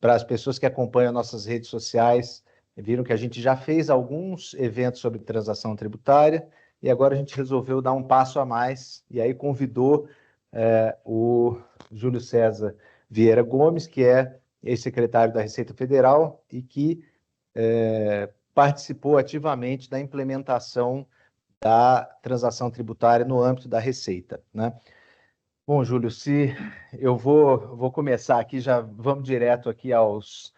para as pessoas que acompanham nossas redes sociais, viram que a gente já fez alguns eventos sobre transação tributária e agora a gente resolveu dar um passo a mais e aí convidou o Júlio César Vieira Gomes, que é ex-secretário da Receita Federal e que participou ativamente da implementação da transação tributária no âmbito da Receita, né? Bom, Júlio, se eu vou começar aqui, já vamos direto aqui aos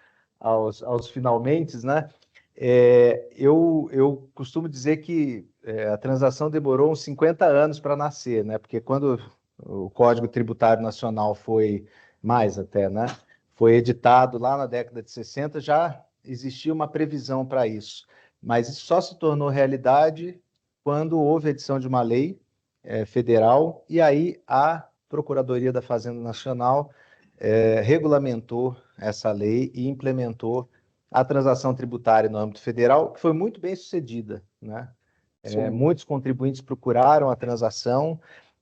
finalmentes, né? Eu costumo dizer que a transação demorou uns 50 anos para nascer, né? Porque quando o Código Tributário Nacional foi, mais até, né? Foi editado lá na década de 60, já existia uma previsão para isso. Mas isso só se tornou realidade quando houve a edição de uma lei federal, e aí a Procuradoria da Fazenda Nacional regulamentou essa lei e implementou a transação tributária no âmbito federal, que foi muito bem sucedida, né? Muitos contribuintes procuraram a transação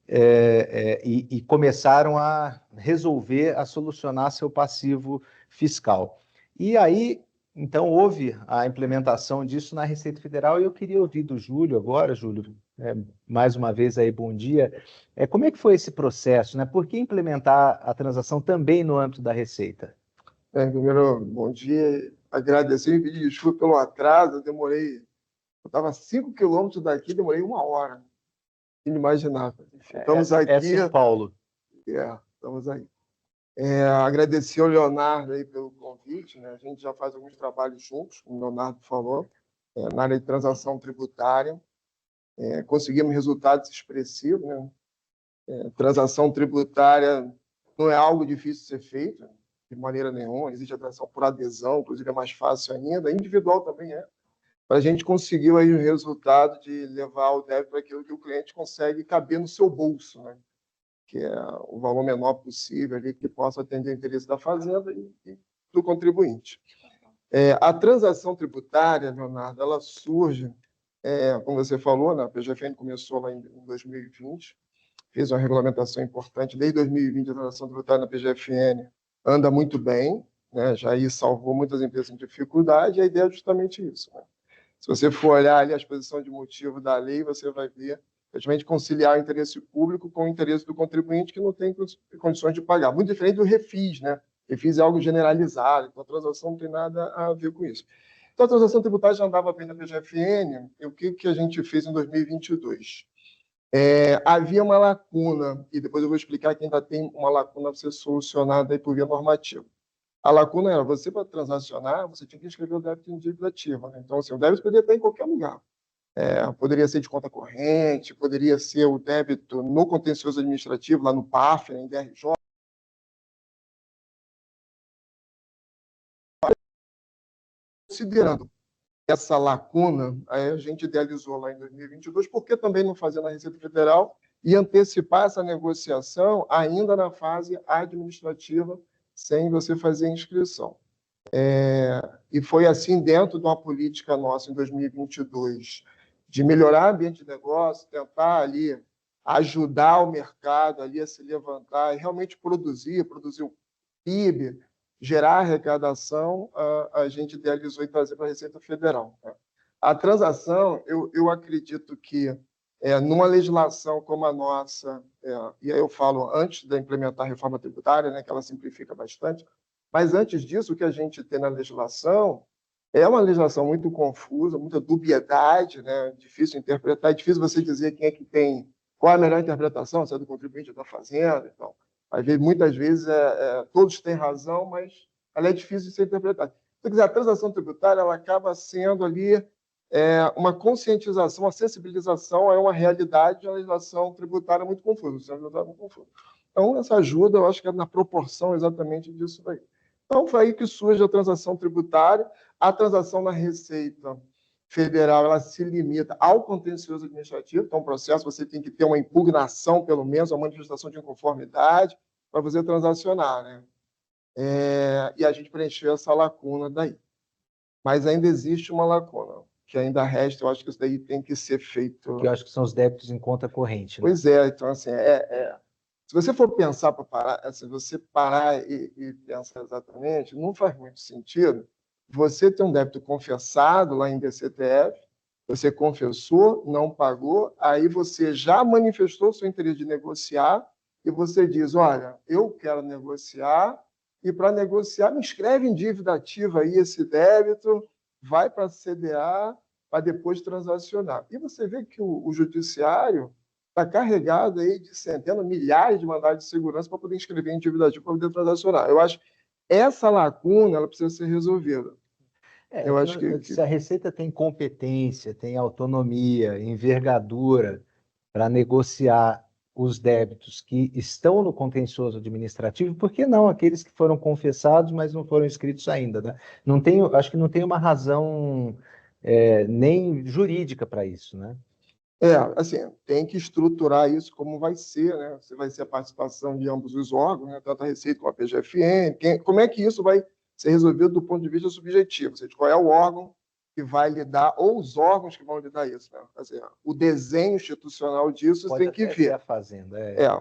e começaram a resolver, a solucionar seu passivo fiscal. E aí, então, houve a implementação disso na Receita Federal, e eu queria ouvir do Júlio agora, Júlio, mais uma vez aí, bom dia. Como é que foi esse processo, né? Por que implementar a transação também no âmbito da Receita? Primeiro, bom dia. Agradecer e pedir desculpa pelo atraso. Eu estava a 5 quilômetros daqui, demorei 1 hora. Inimaginável. Estamos aqui. É São Paulo. Estamos aí. Agradecer ao Leonardo aí pelo convite, né? A gente já faz alguns trabalhos juntos, como o Leonardo falou, na área de transação tributária. Conseguimos resultados expressivos, né? Transação tributária não é algo difícil de ser feito, de maneira nenhuma. Existe a transação por adesão, inclusive é mais fácil ainda. Individual também é. Mas a gente conseguiu aí o resultado de levar o débito para aquilo que o cliente consegue caber no seu bolso, né? Que é o valor menor possível ali, que possa atender o interesse da fazenda e do contribuinte. A transação tributária, Leonardo, ela surge, como você falou, né? A PGFN começou lá em 2020, fez uma regulamentação importante. Desde 2020, a transação tributária na PGFN anda muito bem, né? Já aí salvou muitas empresas em dificuldade, e a ideia é justamente isso, né? Se você for olhar ali a exposição de motivo da lei, você vai ver, praticamente, conciliar o interesse público com o interesse do contribuinte que não tem condições de pagar. Muito diferente do refis, né? Refis é algo generalizado, então a transação não tem nada a ver com isso. Então, a transação tributária já andava bem na PGFN, e o que a gente fez em 2022? Havia uma lacuna, e depois eu vou explicar que ainda tem uma lacuna a ser solucionada aí por via normativa. A lacuna era, você para transacionar, você tinha que escrever o débito em dívida ativa, né? Então, assim, o débito poderia estar em qualquer lugar. Poderia ser de conta corrente, poderia ser o débito no contencioso administrativo, lá no PAF, né, em DRJ. Considerando essa lacuna, aí a gente idealizou lá em 2022, por que também não fazer na Receita Federal e antecipar essa negociação ainda na fase administrativa, sem você fazer inscrição. E foi assim, dentro de uma política nossa em 2022, de melhorar o ambiente de negócio, tentar ali ajudar o mercado ali a se levantar e realmente produzir o PIB, gerar arrecadação, a gente idealizou e trazer para a Receita Federal. A transação, eu acredito que, numa legislação como a nossa, e aí eu falo antes de implementar a reforma tributária, né, que ela simplifica bastante, mas antes disso, o que a gente tem na legislação é uma legislação muito confusa, muita dubiedade, né, difícil de interpretar, é difícil você dizer quem é que tem, qual é a melhor interpretação, se é do contribuinte ou da fazenda, então. Muitas vezes todos têm razão, mas ela é difícil de ser interpretada. Se quiser, a transação tributária ela acaba sendo ali uma conscientização, uma sensibilização a uma realidade de uma legislação tributária muito confusa. Então, essa ajuda, eu acho que é na proporção exatamente disso aí. Então, foi aí que surge a transação tributária. A transação na Receita Federal ela se limita ao contencioso administrativo, então, o processo você tem que ter uma impugnação, pelo menos, uma manifestação de inconformidade, para você transacionar, né? E a gente preencheu essa lacuna daí. Mas ainda existe uma lacuna, que ainda resta, eu acho que isso daí tem que ser feito. Que eu acho que são os débitos em conta corrente, né? Pois é, então, assim, Se você for pensar para parar, se você parar e pensar exatamente, não faz muito sentido você ter um débito confessado lá em DCTF, você confessou, não pagou, aí você já manifestou seu interesse de negociar e você diz, olha, eu quero negociar e para negociar me inscreve em dívida ativa aí esse débito, vai para a CDA para depois transacionar. E você vê que o judiciário está carregado aí de centenas, milhares de mandados de segurança para poder inscrever em dívida ativa para poder transacionar. Eu acho que essa lacuna ela precisa ser resolvida. Eu acho Se a Receita tem competência, tem autonomia, envergadura para negociar os débitos que estão no contencioso administrativo, por que não aqueles que foram confessados, mas não foram inscritos ainda, né? Não tem, acho que não tem uma razão nem jurídica para isso, né? assim, tem que estruturar isso como vai ser, né? Se vai ser a participação de ambos os órgãos, né? Tanto a Receita como a PGFN. Como é que isso vai ser resolvido do ponto de vista subjetivo? Ou seja, qual é o órgão que vai lidar, ou os órgãos que vão lidar isso, né? Assim, o desenho institucional disso Pode tem que até ser a ver. Fazenda.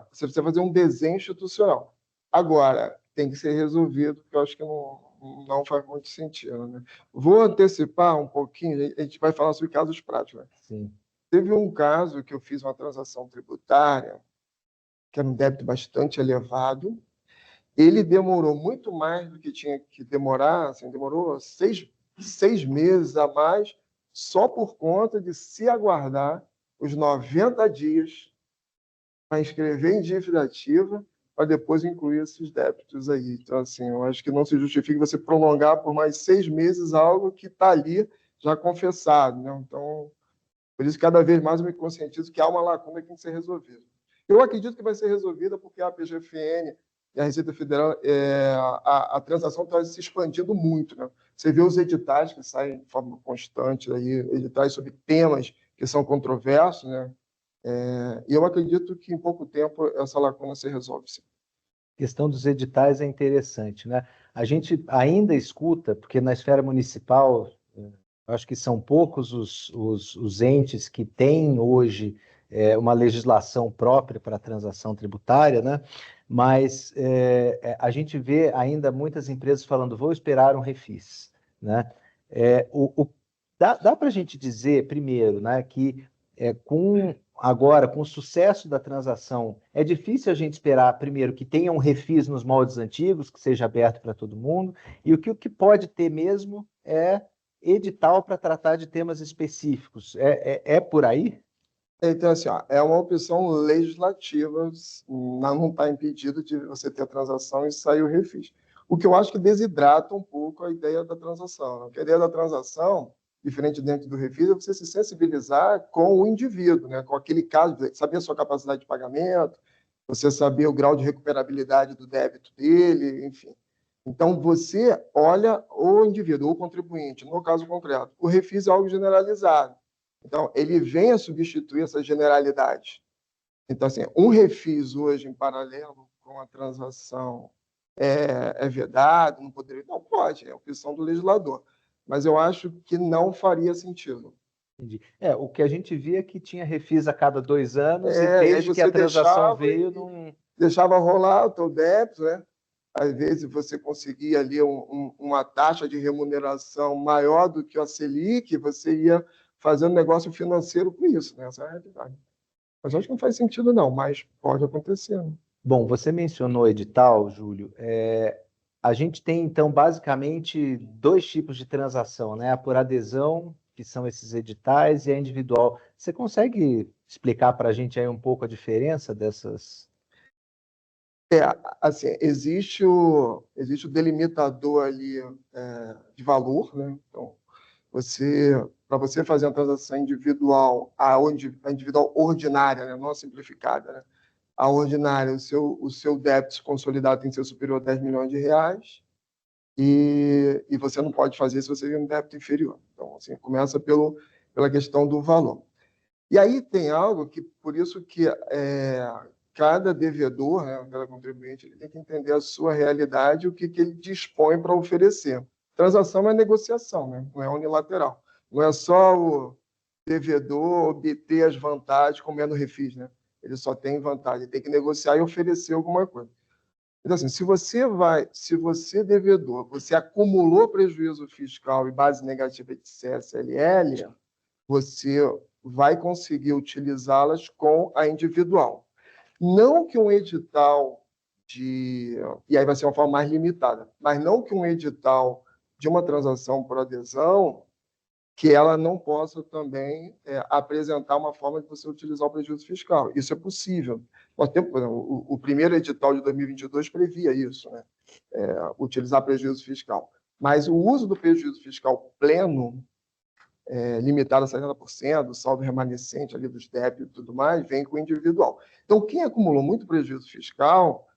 Você precisa fazer um desenho institucional. Agora, tem que ser resolvido, porque eu acho que não faz muito sentido, né? Vou antecipar um pouquinho, a gente vai falar sobre casos práticos, né? Sim. Teve um caso que eu fiz uma transação tributária, que era um débito bastante elevado. Ele demorou muito mais do que tinha que demorar, assim, demorou seis meses a mais, só por conta de se aguardar os 90 dias para inscrever em dívida ativa, para depois incluir esses débitos aí. Então, assim, eu acho que não se justifica você prolongar por mais 6 meses algo que está ali já confessado, né? Então, por isso, cada vez mais eu me conscientizo que há uma lacuna que tem que ser resolvida. Eu acredito que vai ser resolvida porque a PGFN e a Receita Federal, a transação está se expandindo muito, né? Você vê os editais que saem de forma constante, aí, editais sobre temas que são controversos, né? E eu acredito que em pouco tempo essa lacuna se resolve, sim. A questão dos editais é interessante, né? A gente ainda escuta, porque na esfera municipal, acho que são poucos os entes que têm hoje uma legislação própria para a transação tributária, né? Mas a gente vê ainda muitas empresas falando, vou esperar um refis, né? É, dá para a gente dizer, primeiro, né, que com o sucesso da transação, é difícil a gente esperar, primeiro, que tenha um refis nos moldes antigos, que seja aberto para todo mundo, e o que pode ter mesmo é edital para tratar de temas específicos. É por aí? Então, assim, ó, é uma opção legislativa, não está impedido de você ter a transação e sair o refis. O que eu acho que desidrata um pouco a ideia da transação, né? Porque a ideia da transação, diferente dentro do refis, é você se sensibilizar com o indivíduo, né? Com aquele caso, saber a sua capacidade de pagamento, você saber o grau de recuperabilidade do débito dele, enfim. Então, você olha o indivíduo, o contribuinte, no caso concreto. O refis é algo generalizado. Então, ele vem a substituir essa generalidade. Então, assim, um refis hoje em paralelo com a transação é vedado, não poderia. Não pode, é opção do legislador. Mas eu acho que não faria sentido. Entendi. O que a gente via é que tinha refis a cada 2 anos e E aí desde que a você transação veio, não. deixava rolar o teu débito, né? Às vezes você conseguia ali uma taxa de remuneração maior do que a Selic, você ia fazendo negócio financeiro com isso, né? Essa é a realidade. Mas acho que não faz sentido, não, mas pode acontecer. Né? Bom, você mencionou edital, Júlio. A gente tem, então, basicamente dois tipos de transação, né? A por adesão, que são esses editais, e a individual. Você consegue explicar para a gente aí um pouco a diferença dessas? Assim, existe o delimitador ali de valor, né? Então, para você fazer uma transação individual, a individual ordinária, né? Não a simplificada, né? A ordinária, o seu débito consolidado tem que ser superior a 10 milhões de reais e você não pode fazer se você tem um débito inferior. Então, assim, começa pela questão do valor. E aí tem algo que, por isso que cada devedor, né, cada contribuinte, ele tem que entender a sua realidade e o que ele dispõe para oferecer. Transação é negociação, né? Não é unilateral. Não é só o devedor obter as vantagens como é no refis, né? ele só tem vantagem, ele tem que negociar e oferecer alguma coisa. Então, assim, se você devedor, você acumulou prejuízo fiscal e base negativa de CSLL, você vai conseguir utilizá-las com a individual. Não que um edital de... E aí vai ser uma forma mais limitada, mas não que um edital de uma transação por adesão que ela não possa também apresentar uma forma de você utilizar o prejuízo fiscal. Isso é possível. Nós temos, por exemplo, o primeiro edital de 2022 previa isso, né? Utilizar prejuízo fiscal. Mas o uso do prejuízo fiscal pleno, limitado a 70%, do saldo remanescente ali dos débitos e tudo mais, vem com o individual. Então, quem acumulou muito prejuízo fiscal,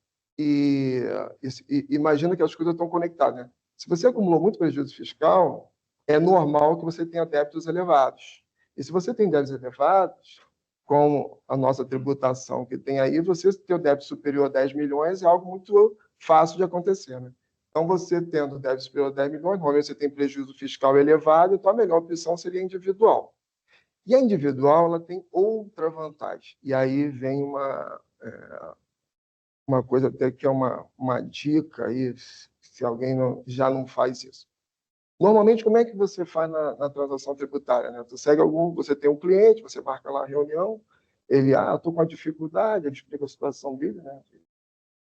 imagina que as coisas estão conectadas, né? Se você acumulou muito prejuízo fiscal, é normal que você tenha débitos elevados. E se você tem débitos elevados, com a nossa tributação que tem aí, você ter o débito superior a 10 milhões é algo muito fácil de acontecer, né? Então, você tendo débito superior a 10 milhões, normalmente você tem prejuízo fiscal elevado, então a melhor opção seria individual. E a individual, ela tem outra vantagem. E aí vem uma coisa até que é uma dica aí, se alguém já não faz isso. Normalmente, como é que você faz na transação tributária, né? Você tem um cliente, você marca lá a reunião, ele, estou com uma dificuldade, ele explica a situação dele, né?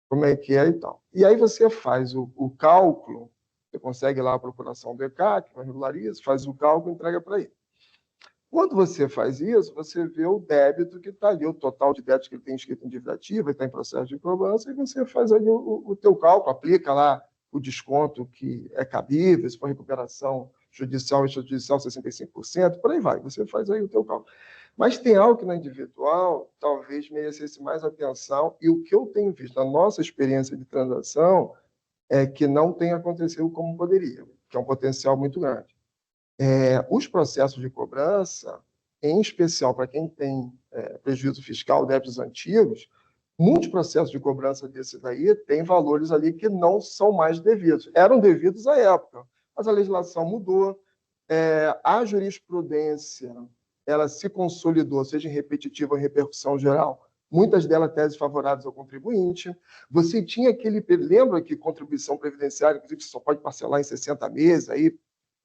Como é que é e tal. E aí você faz o cálculo, você consegue lá a procuração do ECAC, regulariza, faz o cálculo e entrega para ele. Quando você faz isso, você vê o débito que está ali, o total de débitos que ele tem escrito em dívida ativa, ele está em processo de cobrança, e você faz ali o teu cálculo, aplica lá o desconto que é cabível, se for recuperação judicial e extrajudicial, 65%, por aí vai, você faz aí o teu cálculo. Mas tem algo que na individual talvez merecesse mais atenção, e o que eu tenho visto na nossa experiência de transação é que não tem acontecido como poderia, que é um potencial muito grande. Os processos de cobrança, em especial para quem tem prejuízo fiscal, débitos antigos, muitos processos de cobrança desse daí têm valores ali que não são mais devidos. Eram devidos à época, mas a legislação mudou, a jurisprudência ela se consolidou, seja em repetitiva ou em repercussão geral, muitas delas teses favoráveis ao contribuinte. Você tinha lembra que contribuição previdenciária, inclusive, só pode parcelar em 60 meses, aí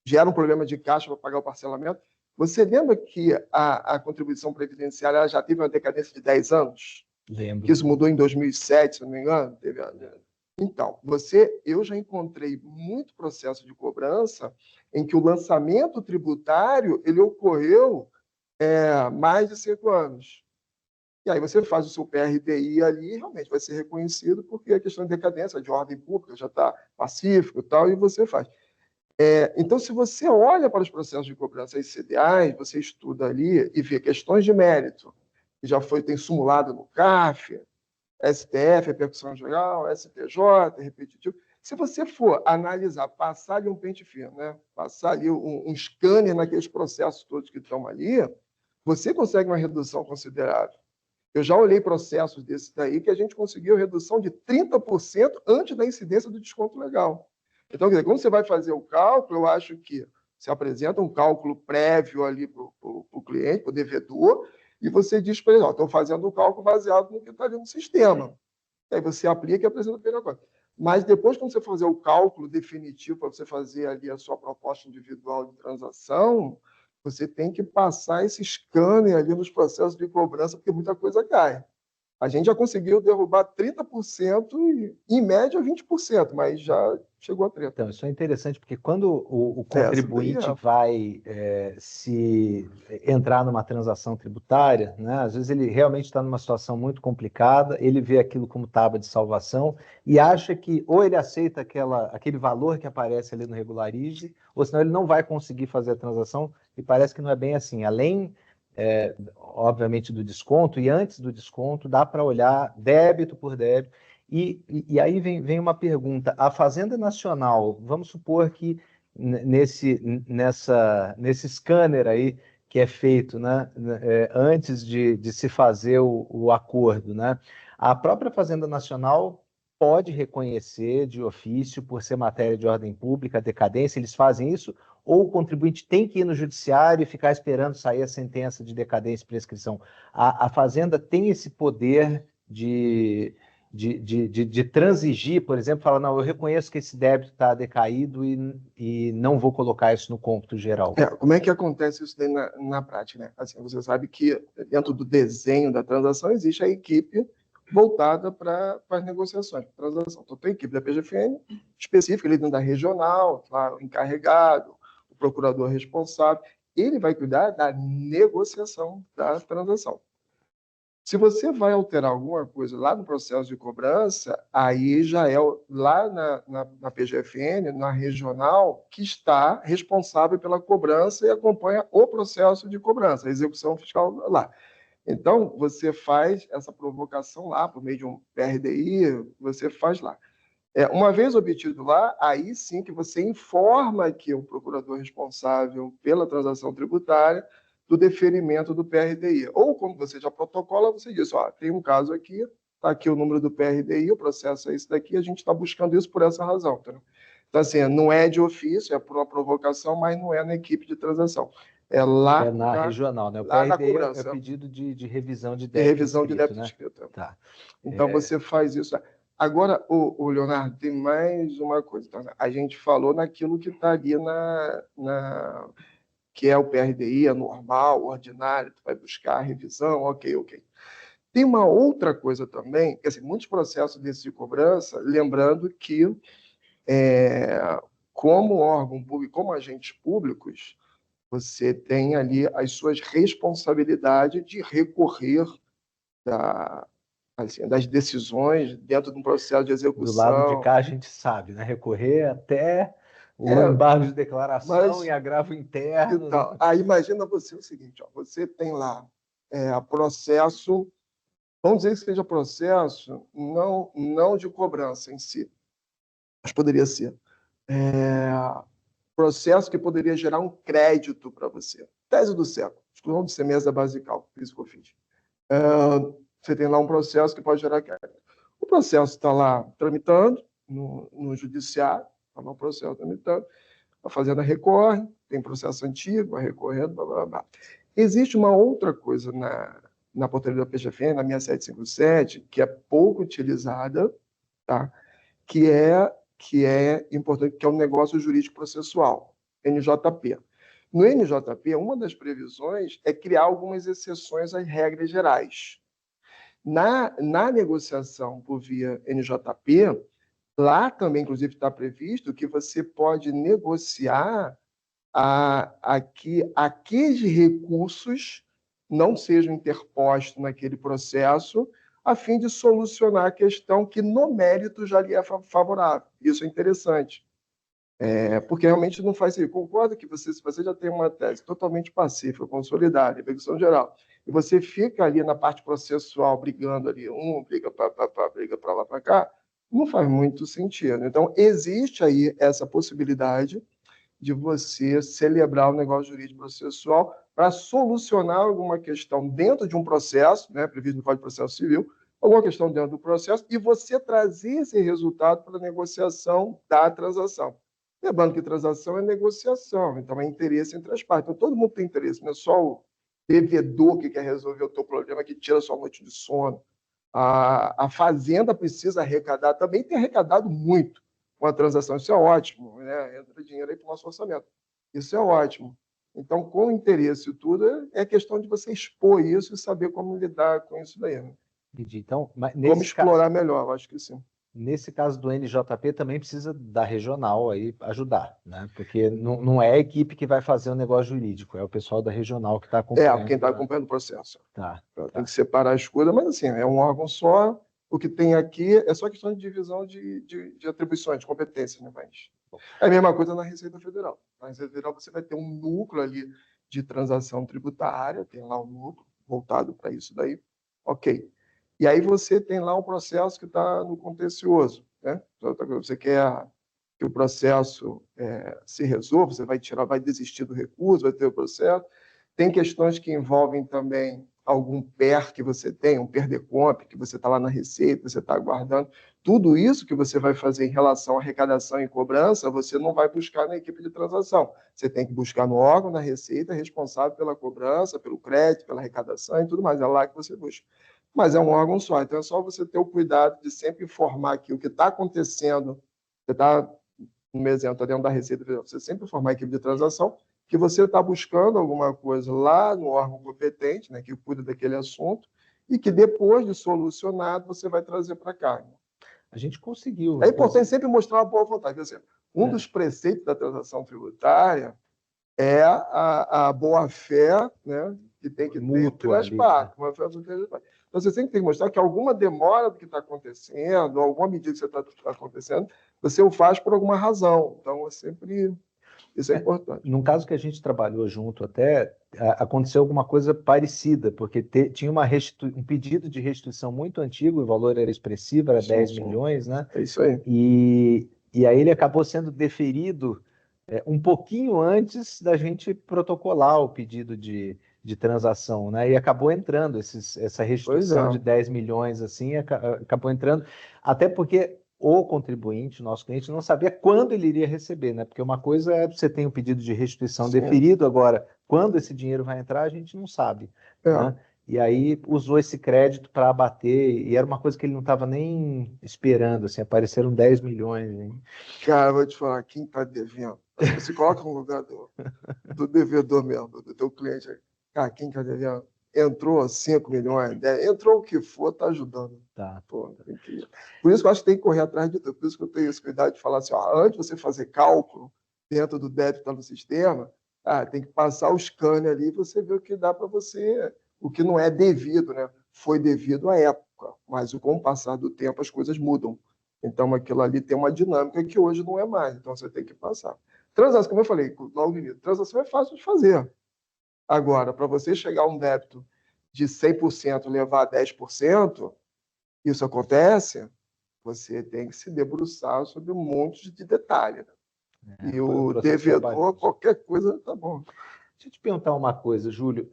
gera um problema de caixa para pagar o parcelamento. Você lembra que a contribuição previdenciária ela já teve uma decadência de 10 anos? Lembro. Que isso mudou em 2007, se não me engano. Então, eu já encontrei muito processo de cobrança em que o lançamento tributário ele ocorreu mais de 5 anos. E aí você faz o seu PRDI ali e realmente vai ser reconhecido porque a questão de decadência, de ordem pública, já está pacífico e tal, e você faz. Então, se você olha para os processos de cobrança ICDAs, você estuda ali e vê questões de mérito, que já tem simulado no CAF, STF, repercussão geral, STJ, repetitivo. Se você for analisar, passar ali um pente fino, né? Passar ali um scanner naqueles processos todos que estão ali, você consegue uma redução considerável. Eu já olhei processos desses daí que a gente conseguiu redução de 30% antes da incidência do desconto legal. Então, quer dizer, quando você vai fazer o cálculo, eu acho que você apresenta um cálculo prévio ali para o cliente, para o devedor, e você diz para ele, estou fazendo o cálculo baseado no que está ali no sistema. Aí você aplica e apresenta para ele agora. Mas depois, quando você fazer o cálculo definitivo para você fazer ali a sua proposta individual de transação, você tem que passar esse scanner ali nos processos de cobrança, porque muita coisa cai. A gente já conseguiu derrubar 30% e, em média, 20%, mas já chegou a 30%. Então, isso é interessante, porque quando o contribuinte vai se entrar numa transação tributária, né, às vezes ele realmente está numa situação muito complicada, ele vê aquilo como tábua de salvação e acha que ou ele aceita aquele valor que aparece ali no Regularize, ou senão ele não vai conseguir fazer a transação, e parece que não é bem assim. Além... obviamente, do desconto, e antes do desconto, dá para olhar débito por débito. E aí vem uma pergunta: a Fazenda Nacional, vamos supor que nesse scanner aí que é feito, né, antes de se fazer o acordo, né, a própria Fazenda Nacional pode reconhecer de ofício, por ser matéria de ordem pública, a decadência, eles fazem isso, ou o contribuinte tem que ir no judiciário e ficar esperando sair a sentença de decadência e prescrição. A Fazenda tem esse poder de transigir, por exemplo, falar, não, eu reconheço que esse débito está decaído e não vou colocar isso no cômputo geral. Como é que acontece isso daí na prática, né? Assim, você sabe que dentro do desenho da transação existe a equipe voltada para as negociações, para transação. Então, tem a equipe da PGFN específica, ali dentro da regional, lá, o encarregado, o procurador responsável, ele vai cuidar da negociação da transação. Se você vai alterar alguma coisa lá no processo de cobrança, aí já é lá na PGFN, na regional, que está responsável pela cobrança e acompanha o processo de cobrança, a execução fiscal lá. Então, você faz essa provocação lá, por meio de um PRDI, você faz lá. Uma vez obtido lá, aí sim que você informa que o procurador responsável pela transação tributária do deferimento do PRDI. Ou, como você já protocola, você diz, tem um caso aqui, está aqui o número do PRDI, o processo é esse daqui, a gente está buscando isso por essa razão. Tá? Então, assim, não é de ofício, é por uma provocação, mas não é na equipe de transação. É lá na regional, né? O lá na PRDI cobrança. É pedido de revisão de De débito revisão inscrito, de débito né? inscrito. Tá. Então, você faz isso. Agora, o Leonardo, tem mais uma coisa. Então, a gente falou naquilo que está ali que é o PRDI, é normal, ordinário, tu vai buscar a revisão, ok. Tem uma outra coisa também, que assim, muitos processos desses de cobrança, lembrando que, como órgão público, como agentes públicos, você tem ali as suas responsabilidades de recorrer das decisões dentro de um processo de Do lado de execução. cá a gente sabe, né? Recorrer até o embargo de declaração e agravo interno. Então, Né? aí imagina você o seguinte, você tem lá processo, vamos dizer que seja processo não de cobrança em si, mas poderia ser processo que poderia gerar um crédito para você. Tese do século, exclusão do semestre da basical, isso que eu fiz. Você tem lá um processo que pode gerar crédito. O processo está lá tramitando no judiciário, está lá o processo tramitando, a Fazenda recorre, tem processo antigo, vai recorrendo, blá, blá, blá. Existe uma outra coisa na portaria da PGFN, na 6757, que é pouco utilizada, tá? que é importante, que é o negócio jurídico processual, NJP. No NJP, uma das previsões é criar algumas exceções às regras gerais. Na negociação por via NJP, lá também, inclusive, está previsto que você pode negociar que aqueles recursos não sejam interpostos naquele processo, a fim de solucionar a questão que, no mérito, já lhe é favorável. Isso é interessante. Porque realmente não faz sentido. Concordo que se você já tem uma tese totalmente pacífica, consolidada, execução geral, e você fica ali na parte processual brigando ali, briga para lá, para cá, não faz muito sentido. Então, existe aí essa possibilidade de você celebrar o negócio jurídico processual para solucionar alguma questão dentro de um processo, né, previsto no Código de Processo Civil, alguma questão dentro do processo, e você trazer esse resultado para a negociação da transação. Lembrando que transação é negociação, então é interesse entre as partes. Então, todo mundo tem interesse, não é só o devedor que quer resolver o teu problema, que tira a sua noite de sono. A Fazenda precisa arrecadar, também tem arrecadado muito com a transação, isso é ótimo, né? Entra dinheiro aí para o nosso orçamento. Isso é ótimo. Então, com interesse e tudo, é questão de você expor isso e saber como lidar com isso daí. Né? Entendi. Então, como explorar melhor, eu acho que sim. Nesse caso do NJP, também precisa da regional aí ajudar, né? Porque não é a equipe que vai fazer o negócio jurídico, é o pessoal da regional que está acompanhando. Quem está acompanhando o processo. Tá. Tem que separar as coisas, mas assim, é um órgão só. O que tem aqui é só questão de divisão de atribuições, de competências, né? Mas é a mesma coisa na Receita Federal. Na Receita Federal você vai ter um núcleo ali de transação tributária, tem lá um núcleo voltado para isso daí. Ok. E aí você tem lá um processo que está no contencioso. Né? Você quer que o processo se resolva, você vai desistir do recurso, vai ter o processo. Tem questões que envolvem também algum PER que você tem, um PER de comp, que você está lá na Receita, você está aguardando, tudo isso que você vai fazer em relação à arrecadação e cobrança, você não vai buscar na equipe de transação. Você tem que buscar no órgão da Receita responsável pela cobrança, pelo crédito, pela arrecadação e tudo mais. É lá que você busca. Mas é um órgão só, então é só você ter o cuidado de sempre informar que o que está acontecendo, você está, no exemplo, está dentro da Receita, você sempre informar a equipe de transação que você está buscando alguma coisa lá no órgão competente, né, que cuida daquele assunto, e que depois de solucionado, você vai trazer para cá. A gente conseguiu. É importante sempre mostrar uma boa vontade. Quer dizer, um dos preceitos da transação tributária é a boa-fé, né, que tem que ter entre as partes. Né? Então, você sempre tem que mostrar que alguma demora do que está acontecendo, alguma medida que você está acontecendo, você o faz por alguma razão. Então, isso é importante. Num caso que a gente trabalhou junto até, aconteceu alguma coisa parecida, porque tinha um pedido de restituição muito antigo, o valor era expressivo, era 10 milhões, né? É isso aí. E aí ele acabou sendo deferido um pouquinho antes da gente protocolar o pedido de transação, né? E acabou entrando essa restituição de 10 milhões, assim, acabou entrando, até porque o contribuinte, nosso cliente, não sabia quando ele iria receber, né? Porque uma coisa é você tem um pedido de restituição deferido, agora, quando esse dinheiro vai entrar, a gente não sabe, né? E aí usou esse crédito para abater, e era uma coisa que ele não estava nem esperando, assim, apareceram 10 milhões. Hein? Cara, vou te falar, quem está devendo? Você coloca no lugar do devedor mesmo, do teu cliente aí. Cara, quem está devendo? Entrou 5 milhões, 10, entrou o que for, está ajudando. Tá. Pô, por isso que eu acho que tem que correr atrás de tudo. Por isso que eu tenho esse cuidado de falar assim, ó, antes de você fazer cálculo dentro do débito que está no sistema, tem que passar o scanner ali e você ver o que dá para você, o que não é devido, né? Foi devido à época, mas com o passar do tempo as coisas mudam. Então aquilo ali tem uma dinâmica que hoje não é mais, então você tem que passar. Transação, como eu falei, logo no início, transação é fácil de fazer. Agora, para você chegar a um débito de 100% levar a 10%, isso acontece, você tem que se debruçar sobre um monte de detalhe. Né? E o devedor, qualquer coisa, tá bom. Deixa eu te perguntar uma coisa, Júlio.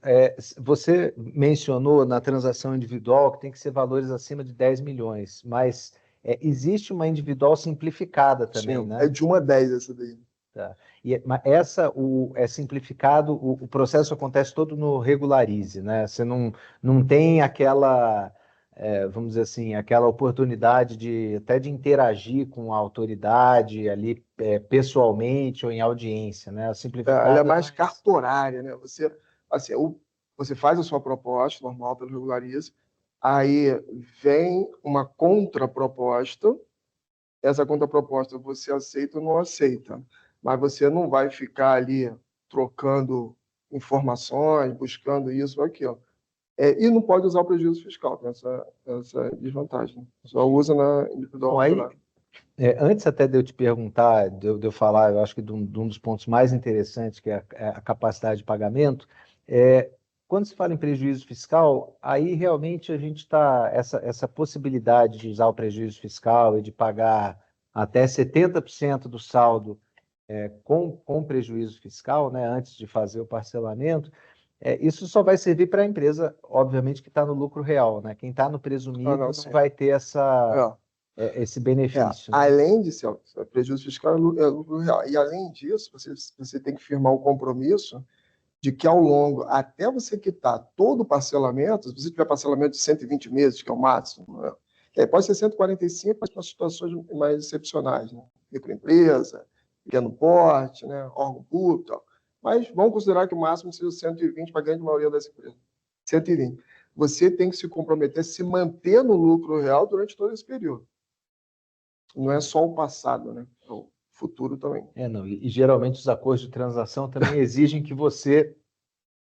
Você mencionou na transação individual que tem que ser valores acima de 10 milhões, mas existe uma individual simplificada também, Sim, né? é de 1 a 10 essa daí. Tá. Mas é simplificado, o processo acontece todo no Regularize, né? Você não tem aquela, vamos dizer assim, aquela oportunidade até de interagir com a autoridade ali pessoalmente ou em audiência, né? A simplificada ela é mais cartorária, né? Você faz a sua proposta normal pelo Regularize, aí vem uma contraproposta, essa contraproposta você aceita ou não aceita, mas você não vai ficar ali trocando informações, buscando isso ou aquilo. E não pode usar o prejuízo fiscal, tem essa desvantagem. Só usa na individual. Antes até de eu te perguntar, de eu falar, eu acho que de um dos pontos mais interessantes, que é a capacidade de pagamento, quando se fala em prejuízo fiscal, aí realmente a gente está, essa possibilidade de usar o prejuízo fiscal e de pagar até 70% do saldo com prejuízo fiscal, né, antes de fazer o parcelamento, isso só vai servir para a empresa, obviamente, que está no lucro real, né? Quem está no presumido não vai ter esse benefício. Né? Além de ser prejuízo fiscal, é lucro real. E além disso, você tem que firmar um compromisso de que ao longo, até você quitar todo o parcelamento, se você tiver parcelamento de 120 meses, que é o máximo, né? Pode ser 145, mas para situações mais excepcionais, né? Microempresa, pequeno porte, né? Órgão público, tal. Mas vamos considerar que o máximo seja 120 para a grande maioria das empresas. 120. Você tem que se comprometer a se manter no lucro real durante todo esse período. Não é só o passado, né? O futuro também. Não, e geralmente os acordos de transação também exigem que você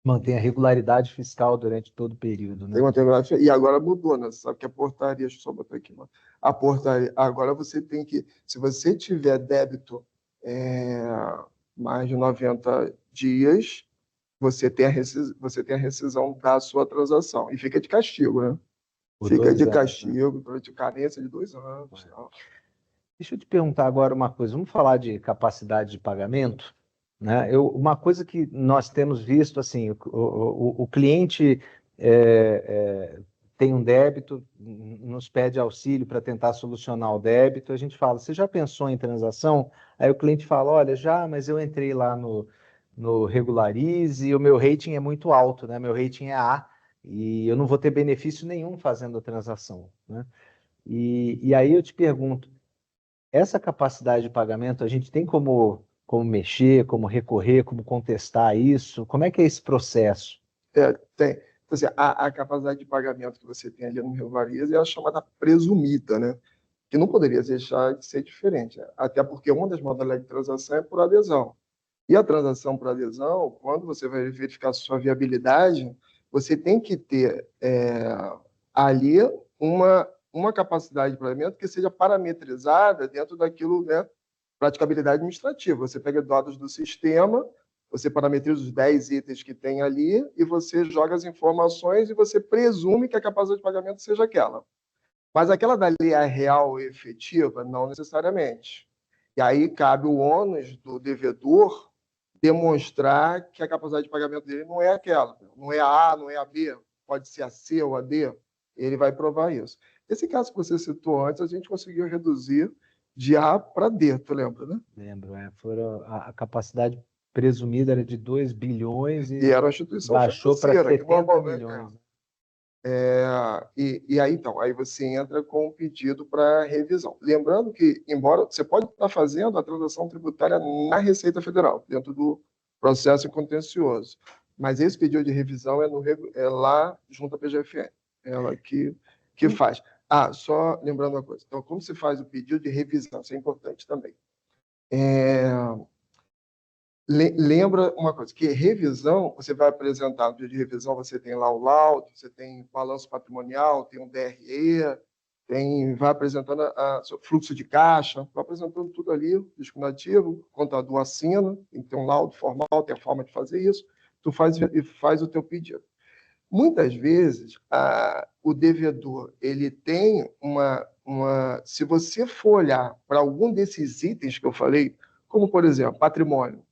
mantenha regularidade fiscal durante todo o período. Né? Tem uma regularidade, e agora mudou, né? Você sabe que a portaria, deixa eu só botar aqui, mano. A portaria, agora você tem que, se você tiver débito mais de 90 dias, você tem a rescisão da sua transação. E fica de castigo, né? Fica de castigo, durante carência de 2 anos. Deixa eu te perguntar agora uma coisa. Vamos falar de capacidade de pagamento, né? Uma coisa que nós temos visto, assim, o cliente tem um débito, nos pede auxílio para tentar solucionar o débito, a gente fala, você já pensou em transação? Aí o cliente fala, olha, já, mas eu entrei lá no Regularize e o meu rating é muito alto, né? Meu rating é A, e eu não vou ter benefício nenhum fazendo a transação, né? E aí eu te pergunto, essa capacidade de pagamento, a gente tem como mexer, como recorrer, como contestar isso? Como é que é esse processo? Tem. Então, assim, a capacidade de pagamento que você tem ali no Regularize é a chamada presumida, né? Que não poderia deixar de ser diferente, né? Até porque uma das modalidades de transação é por adesão. E a transação por adesão, quando você vai verificar a sua viabilidade, você tem que ter ali uma capacidade de pagamento que seja parametrizada dentro daquilo, né, praticabilidade administrativa. Você pega dados do sistema, você parametriza os 10 itens que tem ali e você joga as informações e você presume que a capacidade de pagamento seja aquela. Mas aquela dali é real e efetiva? Não necessariamente. E aí cabe o ônus do devedor demonstrar que a capacidade de pagamento dele não é aquela. Não é a A, não é a B, pode ser a C ou a D. Ele vai provar isso. Esse caso que você citou antes, a gente conseguiu reduzir de A para D, tu lembra, né? Lembro, a capacidade presumida era de 2 bilhões E e era uma instituição baixou para financeira, que 70 normalmente. milhões. E aí, então, aí você entra com um pedido para revisão. Lembrando que, embora você pode estar fazendo a transação tributária na Receita Federal, dentro do processo contencioso, mas esse pedido de revisão é lá junto à PGFN, ela que faz. Só lembrando uma coisa. Então, como se faz o pedido de revisão? Isso é importante também. Lembra uma coisa, que revisão, você vai apresentar no dia de revisão, você tem lá o laudo, você tem balanço patrimonial, tem um DRE, vai apresentando fluxo de caixa, vai apresentando tudo ali, discriminativo, o contador assina, tem que ter um laudo formal, tem a forma de fazer isso, tu faz o teu pedido. Muitas vezes, o devedor, ele tem se você for olhar para algum desses itens que eu falei, como, por exemplo, patrimônio,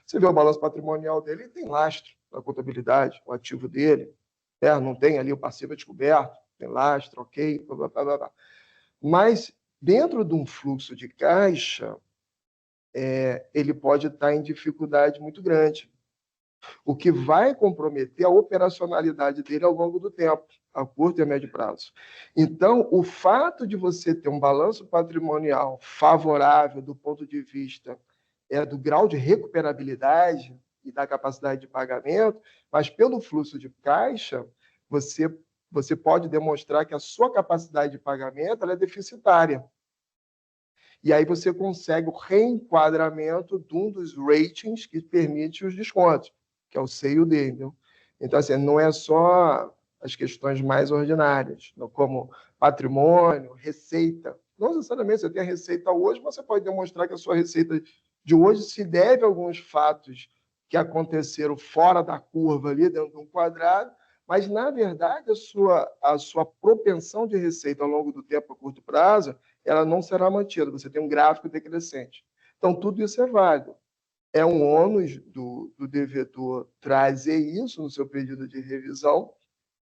você vê o balanço patrimonial dele, ele tem lastro na contabilidade, o ativo dele, não tem ali o passivo descoberto, tem lastro, ok, blá, blá, blá, blá. Mas dentro de um fluxo de caixa, ele pode estar em dificuldade muito grande, o que vai comprometer a operacionalidade dele ao longo do tempo, a curto e a médio prazo. Então, o fato de você ter um balanço patrimonial favorável do ponto de vista do grau de recuperabilidade e da capacidade de pagamento, mas pelo fluxo de caixa, você pode demonstrar que a sua capacidade de pagamento ela é deficitária. E aí você consegue o reenquadramento de um dos ratings que permite os descontos, que é o C e o D. Entendeu? Então, assim, não é só as questões mais ordinárias, como patrimônio, receita. Não necessariamente você tem a receita hoje, mas você pode demonstrar que a sua receita de hoje se deve a alguns fatos que aconteceram fora da curva ali, dentro de um quadrado, mas, na verdade, a sua propensão de receita ao longo do tempo, a curto prazo, ela não será mantida. Você tem um gráfico decrescente. Então, tudo isso é válido. É um ônus do devedor trazer isso no seu pedido de revisão.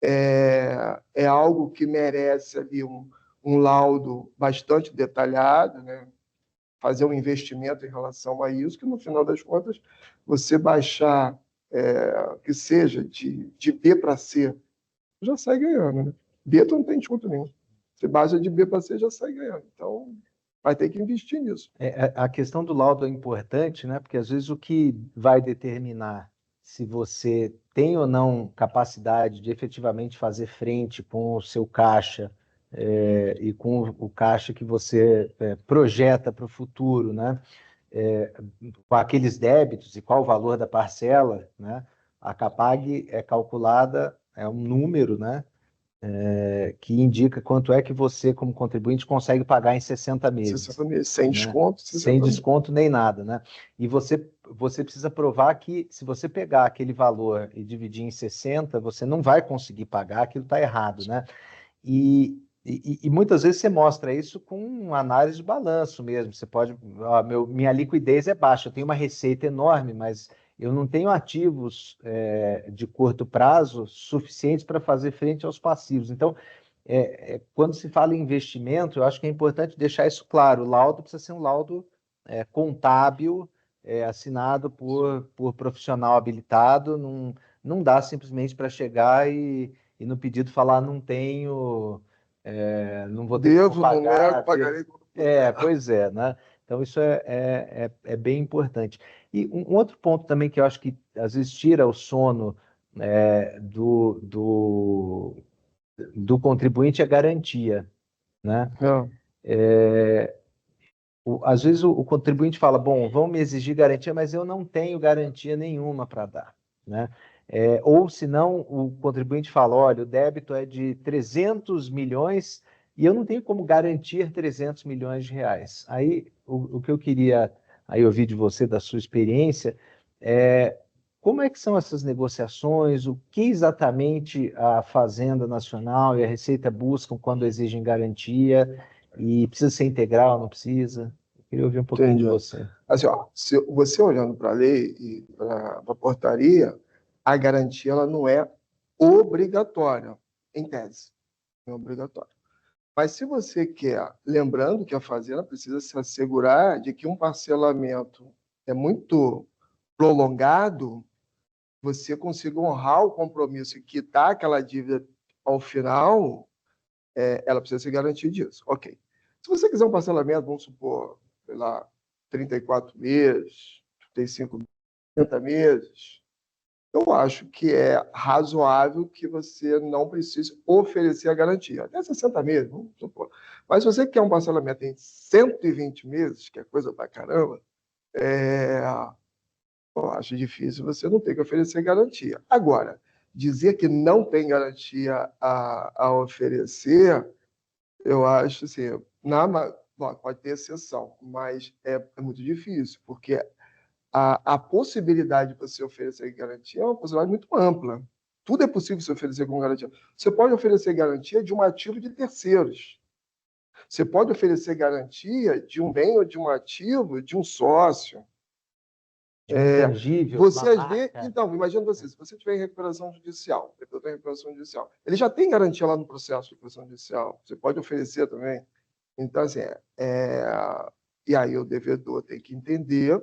É algo que merece ali um laudo bastante detalhado, né? Fazer um investimento em relação a isso, que no final das contas, você baixar que seja de B para C, já sai ganhando. Né? B tu não tem desconto nenhum. Você baixa de B para C, já sai ganhando. Então, vai ter que investir nisso. A questão do laudo é importante, né? Porque às vezes o que vai determinar se você tem ou não capacidade de efetivamente fazer frente com o seu caixa e com o caixa que você projeta para o futuro, né? Com aqueles débitos e qual o valor da parcela, né? A CAPAG é calculada, é um número, né? Que indica quanto é que você, como contribuinte, consegue pagar em 60 meses. 60 meses, sem desconto. Sem desconto nem nada, né? E você precisa provar que se você pegar aquele valor e dividir em 60, você não vai conseguir pagar, aquilo está errado, né? E muitas vezes você mostra isso com análise de balanço mesmo. Você pode, minha liquidez é baixa, eu tenho uma receita enorme, mas eu não tenho ativos de curto prazo suficientes para fazer frente aos passivos. Então, quando se fala em investimento, eu acho que é importante deixar isso claro. O laudo precisa ser um laudo contábil, assinado por profissional habilitado. Não dá simplesmente para chegar e no pedido falar não tenho, não vou ter Devo, como não nego, pagar. pagarei quando puder. Pois é, né? Então isso é bem importante. E um outro ponto também que eu acho que às vezes tira o sono do contribuinte é garantia, né? É. Às vezes o contribuinte fala, bom, vão me exigir garantia, mas eu não tenho garantia nenhuma para dar, né? Ou se não, o contribuinte fala, olha, o débito é de 300 milhões e eu não tenho como garantir 300 milhões de reais. Aí, o que eu queria aí ouvir de você, da sua experiência, como é que são essas negociações? O que exatamente a Fazenda Nacional e a Receita buscam quando exigem garantia? E precisa ser integral, não precisa? Eu queria ouvir um pouquinho de Entendi. você. Assim, ó, se você olhando para a lei e para a portaria, a garantia ela não é obrigatória, em tese, não é obrigatória. Mas se você quer, lembrando que a fazenda precisa se assegurar de que um parcelamento é muito prolongado, você consiga honrar o compromisso e quitar aquela dívida ao final, ela precisa se garantir disso. Ok. Se você quiser um parcelamento, vamos supor, sei lá, 34 meses, 35, 30 meses, eu acho que é razoável que você não precise oferecer a garantia. Até 60 meses, vamos supor. Mas se você quer um parcelamento em 120 meses, que é coisa pra caramba, eu acho difícil você não ter que oferecer garantia. Agora, dizer que não tem garantia a oferecer, eu acho assim, pode ter exceção, mas é muito difícil, porque a possibilidade de você oferecer garantia é uma possibilidade muito ampla. Tudo é possível se oferecer como garantia. Você pode oferecer garantia de um ativo de terceiros. Você pode oferecer garantia de um bem ou de um ativo de um sócio. De um intangível, Você uma às vezes. marca. Então, imagina você, se você tiver em recuperação judicial, ele já tem garantia lá no processo de recuperação judicial. Você pode oferecer também. Então, assim, e aí o devedor tem que entender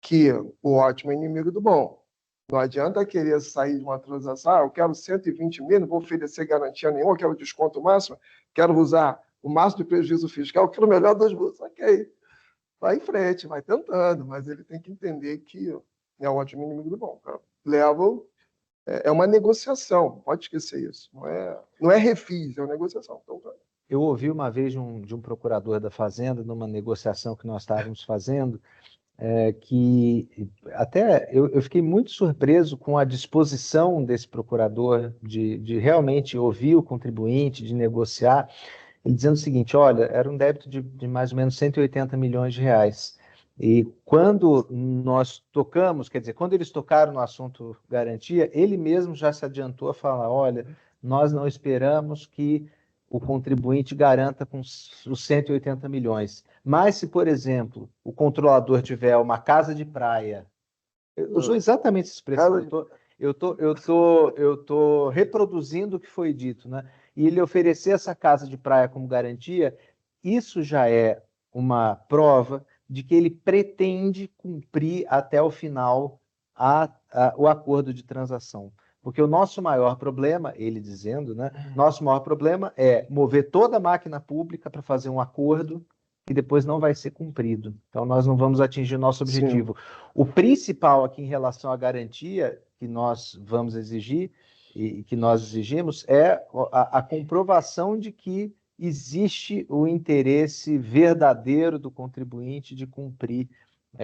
que o ótimo é inimigo do bom. Não adianta querer sair de uma transação, eu quero 120 mil, não vou oferecer garantia nenhuma, eu quero desconto máximo, quero usar o máximo de prejuízo fiscal, eu quero o melhor das bolsas. Ok, vai em frente, vai tentando, mas ele tem que entender que é o ótimo inimigo do bom. Level é uma negociação, pode esquecer isso. Não é refis, é uma negociação. Então, Eu ouvi uma vez de um procurador da Fazenda, numa negociação que nós estávamos fazendo, que até eu fiquei muito surpreso com a disposição desse procurador de realmente ouvir o contribuinte, de negociar, ele dizendo o seguinte, olha, era um débito de mais ou menos 180 milhões de reais. E quando nós tocamos, quer dizer, quando eles tocaram no assunto garantia, ele mesmo já se adiantou a falar, olha, nós não esperamos que o contribuinte garanta com os 180 milhões. Mas se, por exemplo, o controlador tiver uma casa de praia, usou exatamente essa expressão, eu tô reproduzindo o que foi dito, né? E ele oferecer essa casa de praia como garantia, isso já é uma prova de que ele pretende cumprir até o final o acordo de transação. Porque o nosso maior problema, ele dizendo, né? Nosso maior problema é mover toda a máquina pública para fazer um acordo que depois não vai ser cumprido. Então, nós não vamos atingir o nosso objetivo. sim. O principal aqui em relação à garantia que nós vamos exigir e que nós exigimos é a comprovação de que existe o interesse verdadeiro do contribuinte de cumprir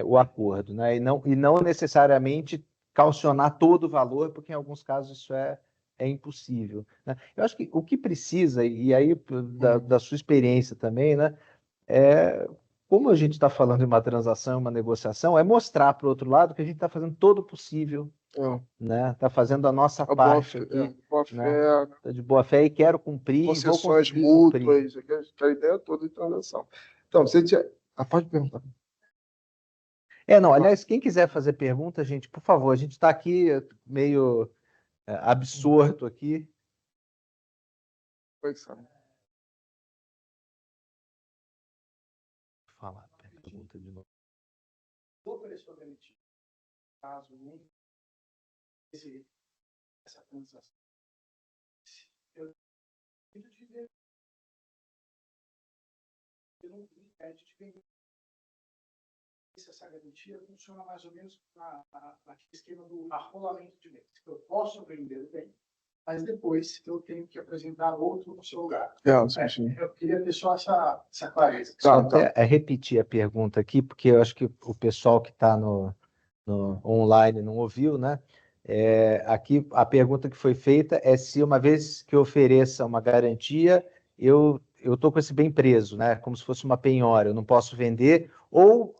o acordo, né? E não necessariamente calcionar todo o valor, porque em alguns casos isso é impossível, né? Eu acho que o que precisa, e aí da sua experiência também, né? Como a gente está falando de uma transação, uma negociação, é mostrar para o outro lado que a gente está fazendo todo o possível, né? Está fazendo a nossa A boa parte fé, aqui, boa né? fé, Tô de boa fé e quero cumprir e vou concessões conseguir cumprir. mútuas, aquela ideia toda de transação. Então, você tinha. Pode perguntar. Não, aliás, quem quiser fazer pergunta, gente, por favor, a gente está aqui meio absorto aqui. Pois é. Falar, pergunta de novo. Ofereceu garantia. Caso essa transação. Eu não impede de vender. Essa garantia funciona mais ou menos naquele esquema do arrolamento de bens. Eu posso vender o bem, mas depois eu tenho que apresentar outro no seu lugar. Eu queria ter só essa clareza. Só até repetir a pergunta aqui, porque eu acho que o pessoal que está no online não ouviu, né? Aqui a pergunta que foi feita é se uma vez que eu ofereça uma garantia, eu estou com esse bem preso, né? Como se fosse uma penhora, eu não posso vender, ou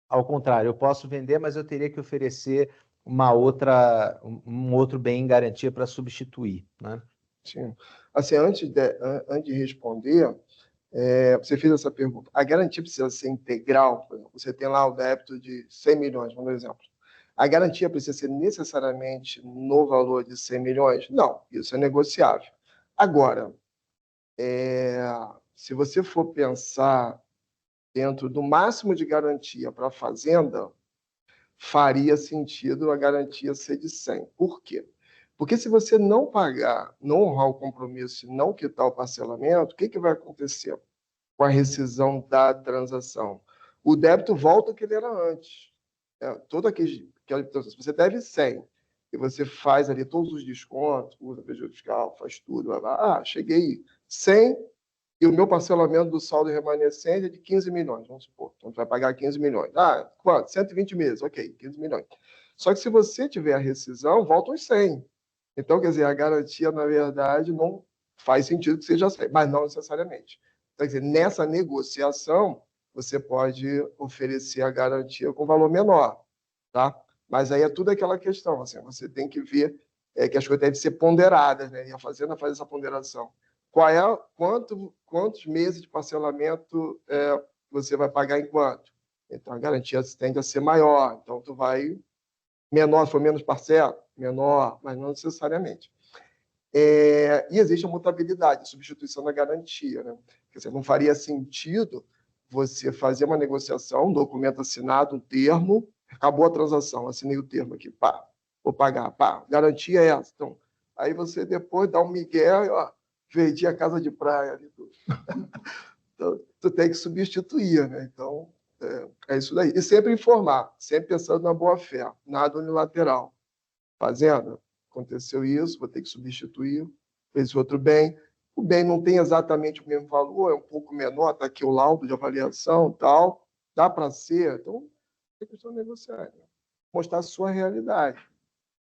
ao contrário, eu posso vender, mas eu teria que oferecer um outro bem em garantia para substituir, né? Sim. Assim, antes de responder, você fez essa pergunta. A garantia precisa ser integral? Por exemplo, você tem lá o débito de 100 milhões, vamos dar um exemplo. A garantia precisa ser necessariamente no valor de 100 milhões? Não, isso é negociável. Agora, se você for pensar dentro do máximo de garantia para a fazenda, faria sentido a garantia ser de 100. Por quê? Porque se você não pagar, não honrar o compromisso e não quitar o parcelamento, o que vai acontecer com a rescisão da transação? O débito volta ao que ele era antes. Se você deve 100 e você faz ali todos os descontos, usa prejuízo fiscal, faz tudo, cheguei 100 e o meu parcelamento do saldo remanescente é de 15 milhões, vamos supor. Então, você vai pagar 15 milhões. Quanto? 120 meses, ok, 15 milhões. Só que se você tiver a rescisão, voltam os 100. Então, quer dizer, a garantia, na verdade, não faz sentido que seja 100, mas não necessariamente. Então, quer dizer, nessa negociação, você pode oferecer a garantia com valor menor, tá? Mas aí é tudo aquela questão, assim, você tem que ver que as coisas devem ser ponderadas, né? E a Fazenda faz essa ponderação. Quantos meses de parcelamento você vai pagar em quanto? Então, a garantia tende a ser maior. Então, tu vai menor, se for menos parcela, menor, mas não necessariamente. E existe a mutabilidade, a substituição da garantia, né? Quer dizer, não faria sentido você fazer uma negociação, um documento assinado, um termo, acabou a transação, assinei o termo aqui, vou pagar, garantia é essa. Então, aí você depois dá um migué, vendi a casa de praia ali. Então, tu tem que substituir, né? Então, é isso daí. E sempre informar, sempre pensando na boa-fé, nada unilateral. Fazenda, aconteceu isso, vou ter que substituir, fez outro bem. O bem não tem exatamente o mesmo valor, é um pouco menor, está aqui o laudo de avaliação tal, dá para ser. Então, é questão de negociar, né? Mostrar a sua realidade.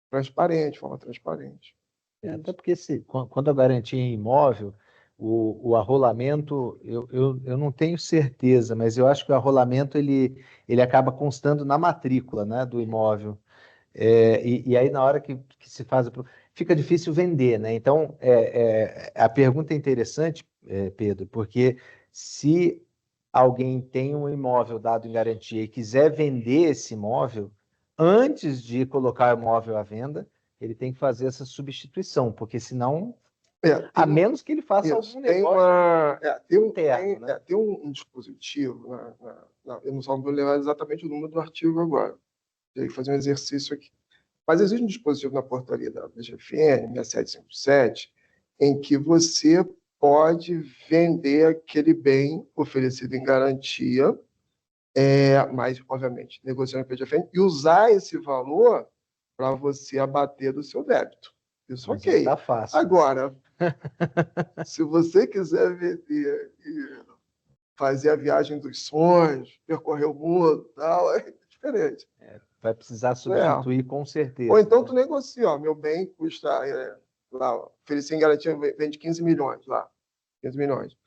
Transparente, de forma transparente. Até porque quando a garantia é imóvel, o arrolamento, eu não tenho certeza, mas eu acho que o arrolamento ele acaba constando na matrícula, né, do imóvel. E aí, na hora que se faz, fica difícil vender, né? Então, a pergunta é interessante, Pedro, porque se alguém tem um imóvel dado em garantia e quiser vender esse imóvel, antes de colocar o imóvel à venda, ele tem que fazer essa substituição, porque senão, a menos que ele faça algum negócio interno, né? Tem um dispositivo, eu não vou lembrar exatamente o número do artigo agora, tem que fazer um exercício aqui. Mas existe um dispositivo na portaria da BGFN, 6757, em que você pode vender aquele bem oferecido em garantia, mas, obviamente, negociando com a BGFN, e usar esse valor para você abater do seu débito. Isso, mas ok. Tá fácil. Agora, se você quiser vender e fazer a viagem dos sonhos, percorrer o mundo, tal, é diferente. Vai precisar substituir com certeza. Ou então tu negocia, meu bem custa, lá, ofereci em garantia, vende 15 milhões lá, 15 milhões.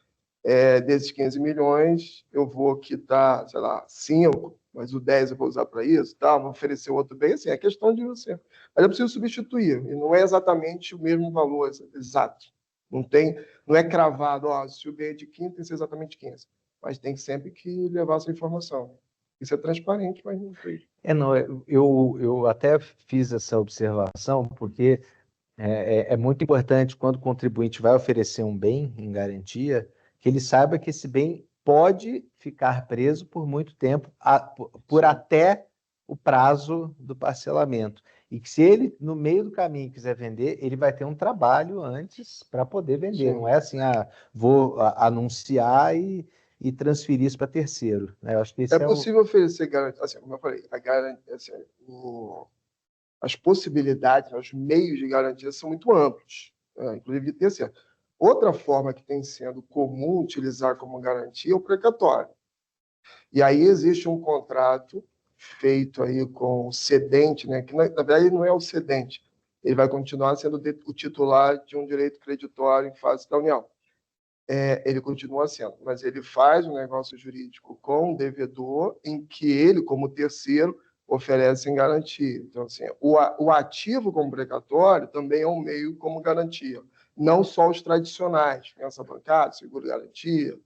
Desses 15 milhões, eu vou quitar, sei lá, 5, mas o 10 eu vou usar para isso, tá? Vou oferecer outro bem, assim, é questão de você. Mas eu preciso substituir, e não é exatamente o mesmo valor, exato. Não é cravado, se o bem é de 15, tem que ser exatamente 15. Mas tem sempre que levar essa informação. Isso é transparente, mas não fez. Não, eu até fiz essa observação, porque é muito importante, quando o contribuinte vai oferecer um bem em garantia, que ele saiba que esse bem pode ficar preso por muito tempo, por até o prazo do parcelamento. E que se ele, no meio do caminho, quiser vender, ele vai ter um trabalho antes para poder vender. Sim. Não é assim, vou anunciar e transferir isso para terceiro, né? Eu acho que esse possível oferecer garantia, assim, como eu falei, assim, as possibilidades, os meios de garantia são muito amplos, inclusive de terceiro. Outra forma que tem sendo comum utilizar como garantia é o precatório. E aí existe um contrato feito aí com o cedente, né, que na verdade não é o cedente, ele vai continuar sendo o titular de um direito creditório em face da União. Ele continua sendo, mas ele faz um negócio jurídico com o devedor, em que ele, como terceiro, oferece em garantia. Então, assim, o ativo como precatório também é um meio como garantia, não só os tradicionais, pensa bancário, seguro-garantia,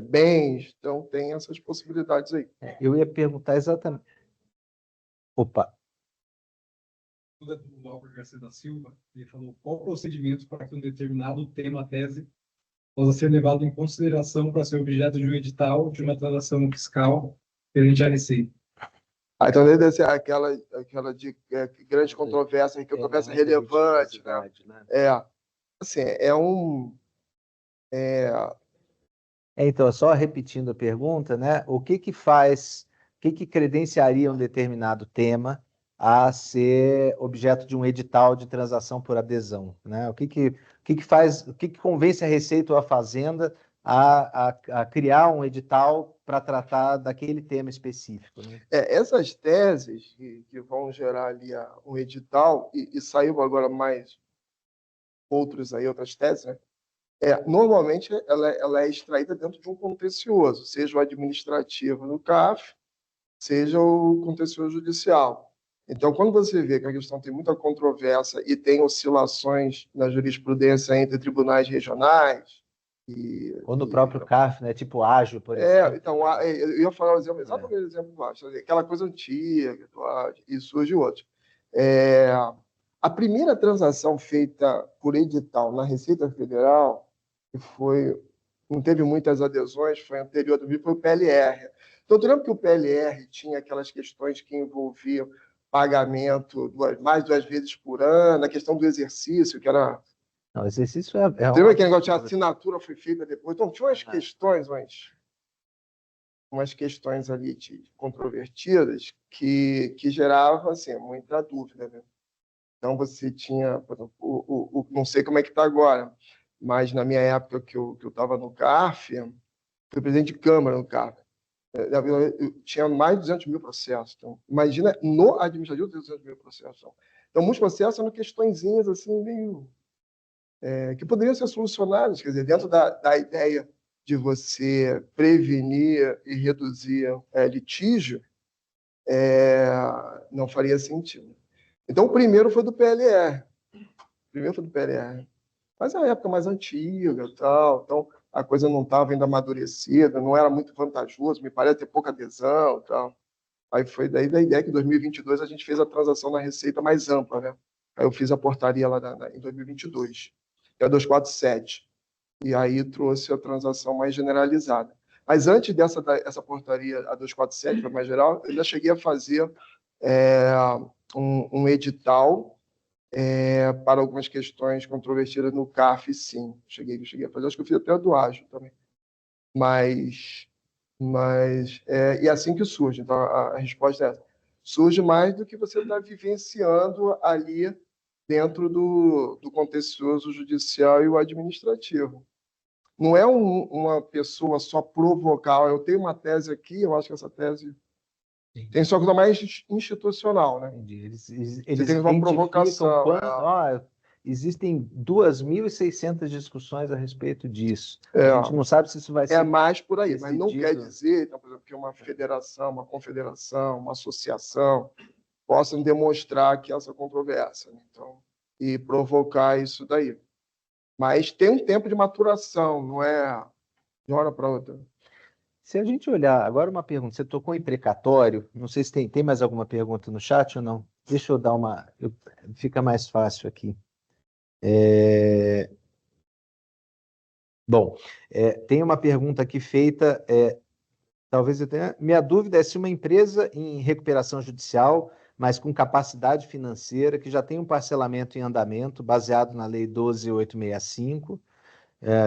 bens, então tem essas possibilidades aí. Eu ia perguntar exatamente. Opa! Do Álvaro Garcia da Silva, ele falou: qual o procedimento para que um determinado tema, tese, possa ser levado em consideração para ser objeto de um edital de uma transação fiscal perante a Receita? Então, deve ser aquela de grande controvérsia, controvérsia relevante, né? Assim, Então, só repetindo a pergunta, né? O que credenciaria um determinado tema a ser objeto de um edital de transação por adesão, né? O que convence a Receita ou a Fazenda a criar um edital para tratar daquele tema específico, né? Essas teses que vão gerar ali um edital, e saiu agora mais outras teses, né? Normalmente ela é extraída dentro de um contencioso, seja o administrativo no CAF, seja o contencioso judicial. Então, quando você vê que a questão tem muita controvérsia e tem oscilações na jurisprudência entre tribunais regionais... Ou no próprio CAF, né? Tipo ágil, por exemplo. Então, eu ia falar exatamente o exemplo baixo, aquela coisa antiga, e surge outro. A primeira transação feita por edital na Receita Federal, que não teve muitas adesões, foi anterior do foi o PLR. Então, tu lembra que o PLR tinha aquelas questões que envolviam pagamento mais 2 vezes por ano, a questão do exercício, que era... Não, o exercício Lembra aquele negócio de assinatura foi feita depois? Então, tinha umas questões ali controvertidas que geravam assim, muita dúvida, né? Então, você tinha, por exemplo, não sei como é que está agora, mas na minha época que eu estava no CARF, fui presidente de Câmara no CARF, eu tinha mais de 200 mil processos. Então, imagina, no administrativo, 200 mil processos. Então, muitos processos eram questõezinhas assim, meio... que poderiam ser solucionadas, quer dizer, dentro da ideia de você prevenir e reduzir litígio, não faria sentido. Então, o primeiro foi do PLR. Mas é uma época mais antiga, tal, então a coisa não estava ainda amadurecida, não era muito vantajoso, me parece ter pouca adesão, tal. Aí foi daí da ideia que em 2022 a gente fez a transação na Receita mais ampla, né? Aí eu fiz a portaria lá em 2022, que é a 247. E aí trouxe a transação mais generalizada. Mas antes essa portaria, a 247, que é mais geral, eu ainda cheguei a fazer um edital para algumas questões controvertidas no CAF, sim. Cheguei a fazer, acho que eu fiz até a do ágil também. Mas é assim que surge. Então, a resposta é essa. Surge mais do que você está vivenciando ali dentro do contencioso judicial e o administrativo. Não é uma pessoa só provocar, eu tenho uma tese aqui, eu acho que essa tese tem só coisa mais institucional, né? Eles você tem uma provocação. Existem 2.600 discussões a respeito disso. A gente não sabe se isso vai ser... É mais por aí, mas não quer dizer, então, por exemplo, que uma federação, uma confederação, uma associação possam demonstrar que essa controvérsia, né? Então, e provocar isso daí. Mas tem um tempo de maturação, não é de uma hora para outra. Se a gente olhar, agora uma pergunta, você tocou em precatório, não sei se tem mais alguma pergunta no chat ou não. Deixa eu dar fica mais fácil aqui. Bom, tem uma pergunta aqui feita, talvez eu tenha. Minha dúvida é se uma empresa em recuperação judicial, mas com capacidade financeira, que já tem um parcelamento em andamento, baseado na Lei 12.865,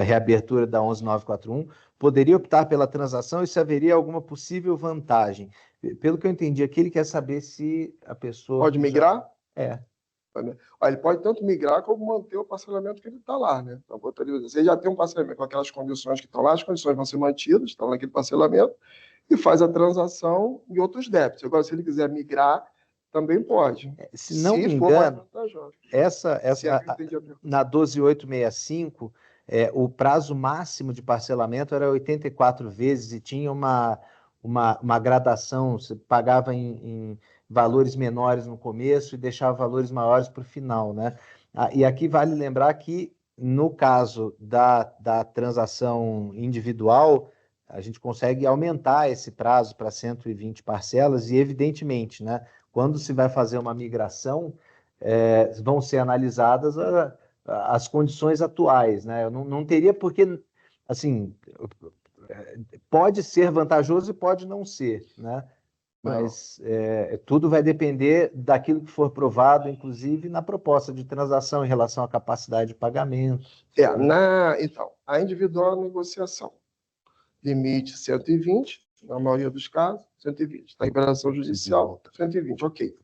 reabertura da 11.941, poderia optar pela transação e se haveria alguma possível vantagem. Pelo que eu entendi aqui, ele quer saber se a pessoa... Pode migrar? É. Ele pode tanto migrar como manter o parcelamento que ele está lá, né? Então, você já tem um parcelamento com aquelas condições que estão lá, as condições vão ser mantidas, estão naquele parcelamento, e faz a transação em outros débitos. Agora, se ele quiser migrar, também pode. Se não me engano, na 12.865, o prazo máximo de parcelamento era 84 vezes e tinha uma gradação, você pagava em valores menores no começo e deixava valores maiores para o final, né? E aqui vale lembrar que, no caso da transação individual, a gente consegue aumentar esse prazo para 120 parcelas e, evidentemente, né, quando se vai fazer uma migração, vão ser analisadas as condições atuais, né? Eu não teria porque, assim, pode ser vantajoso e pode não ser, né? Mas tudo vai depender daquilo que for provado, inclusive na proposta de transação em relação à capacidade de pagamento. Então, a individual negociação. Limite 120, na maioria dos casos, 120. Na recuperação judicial, 120, ok.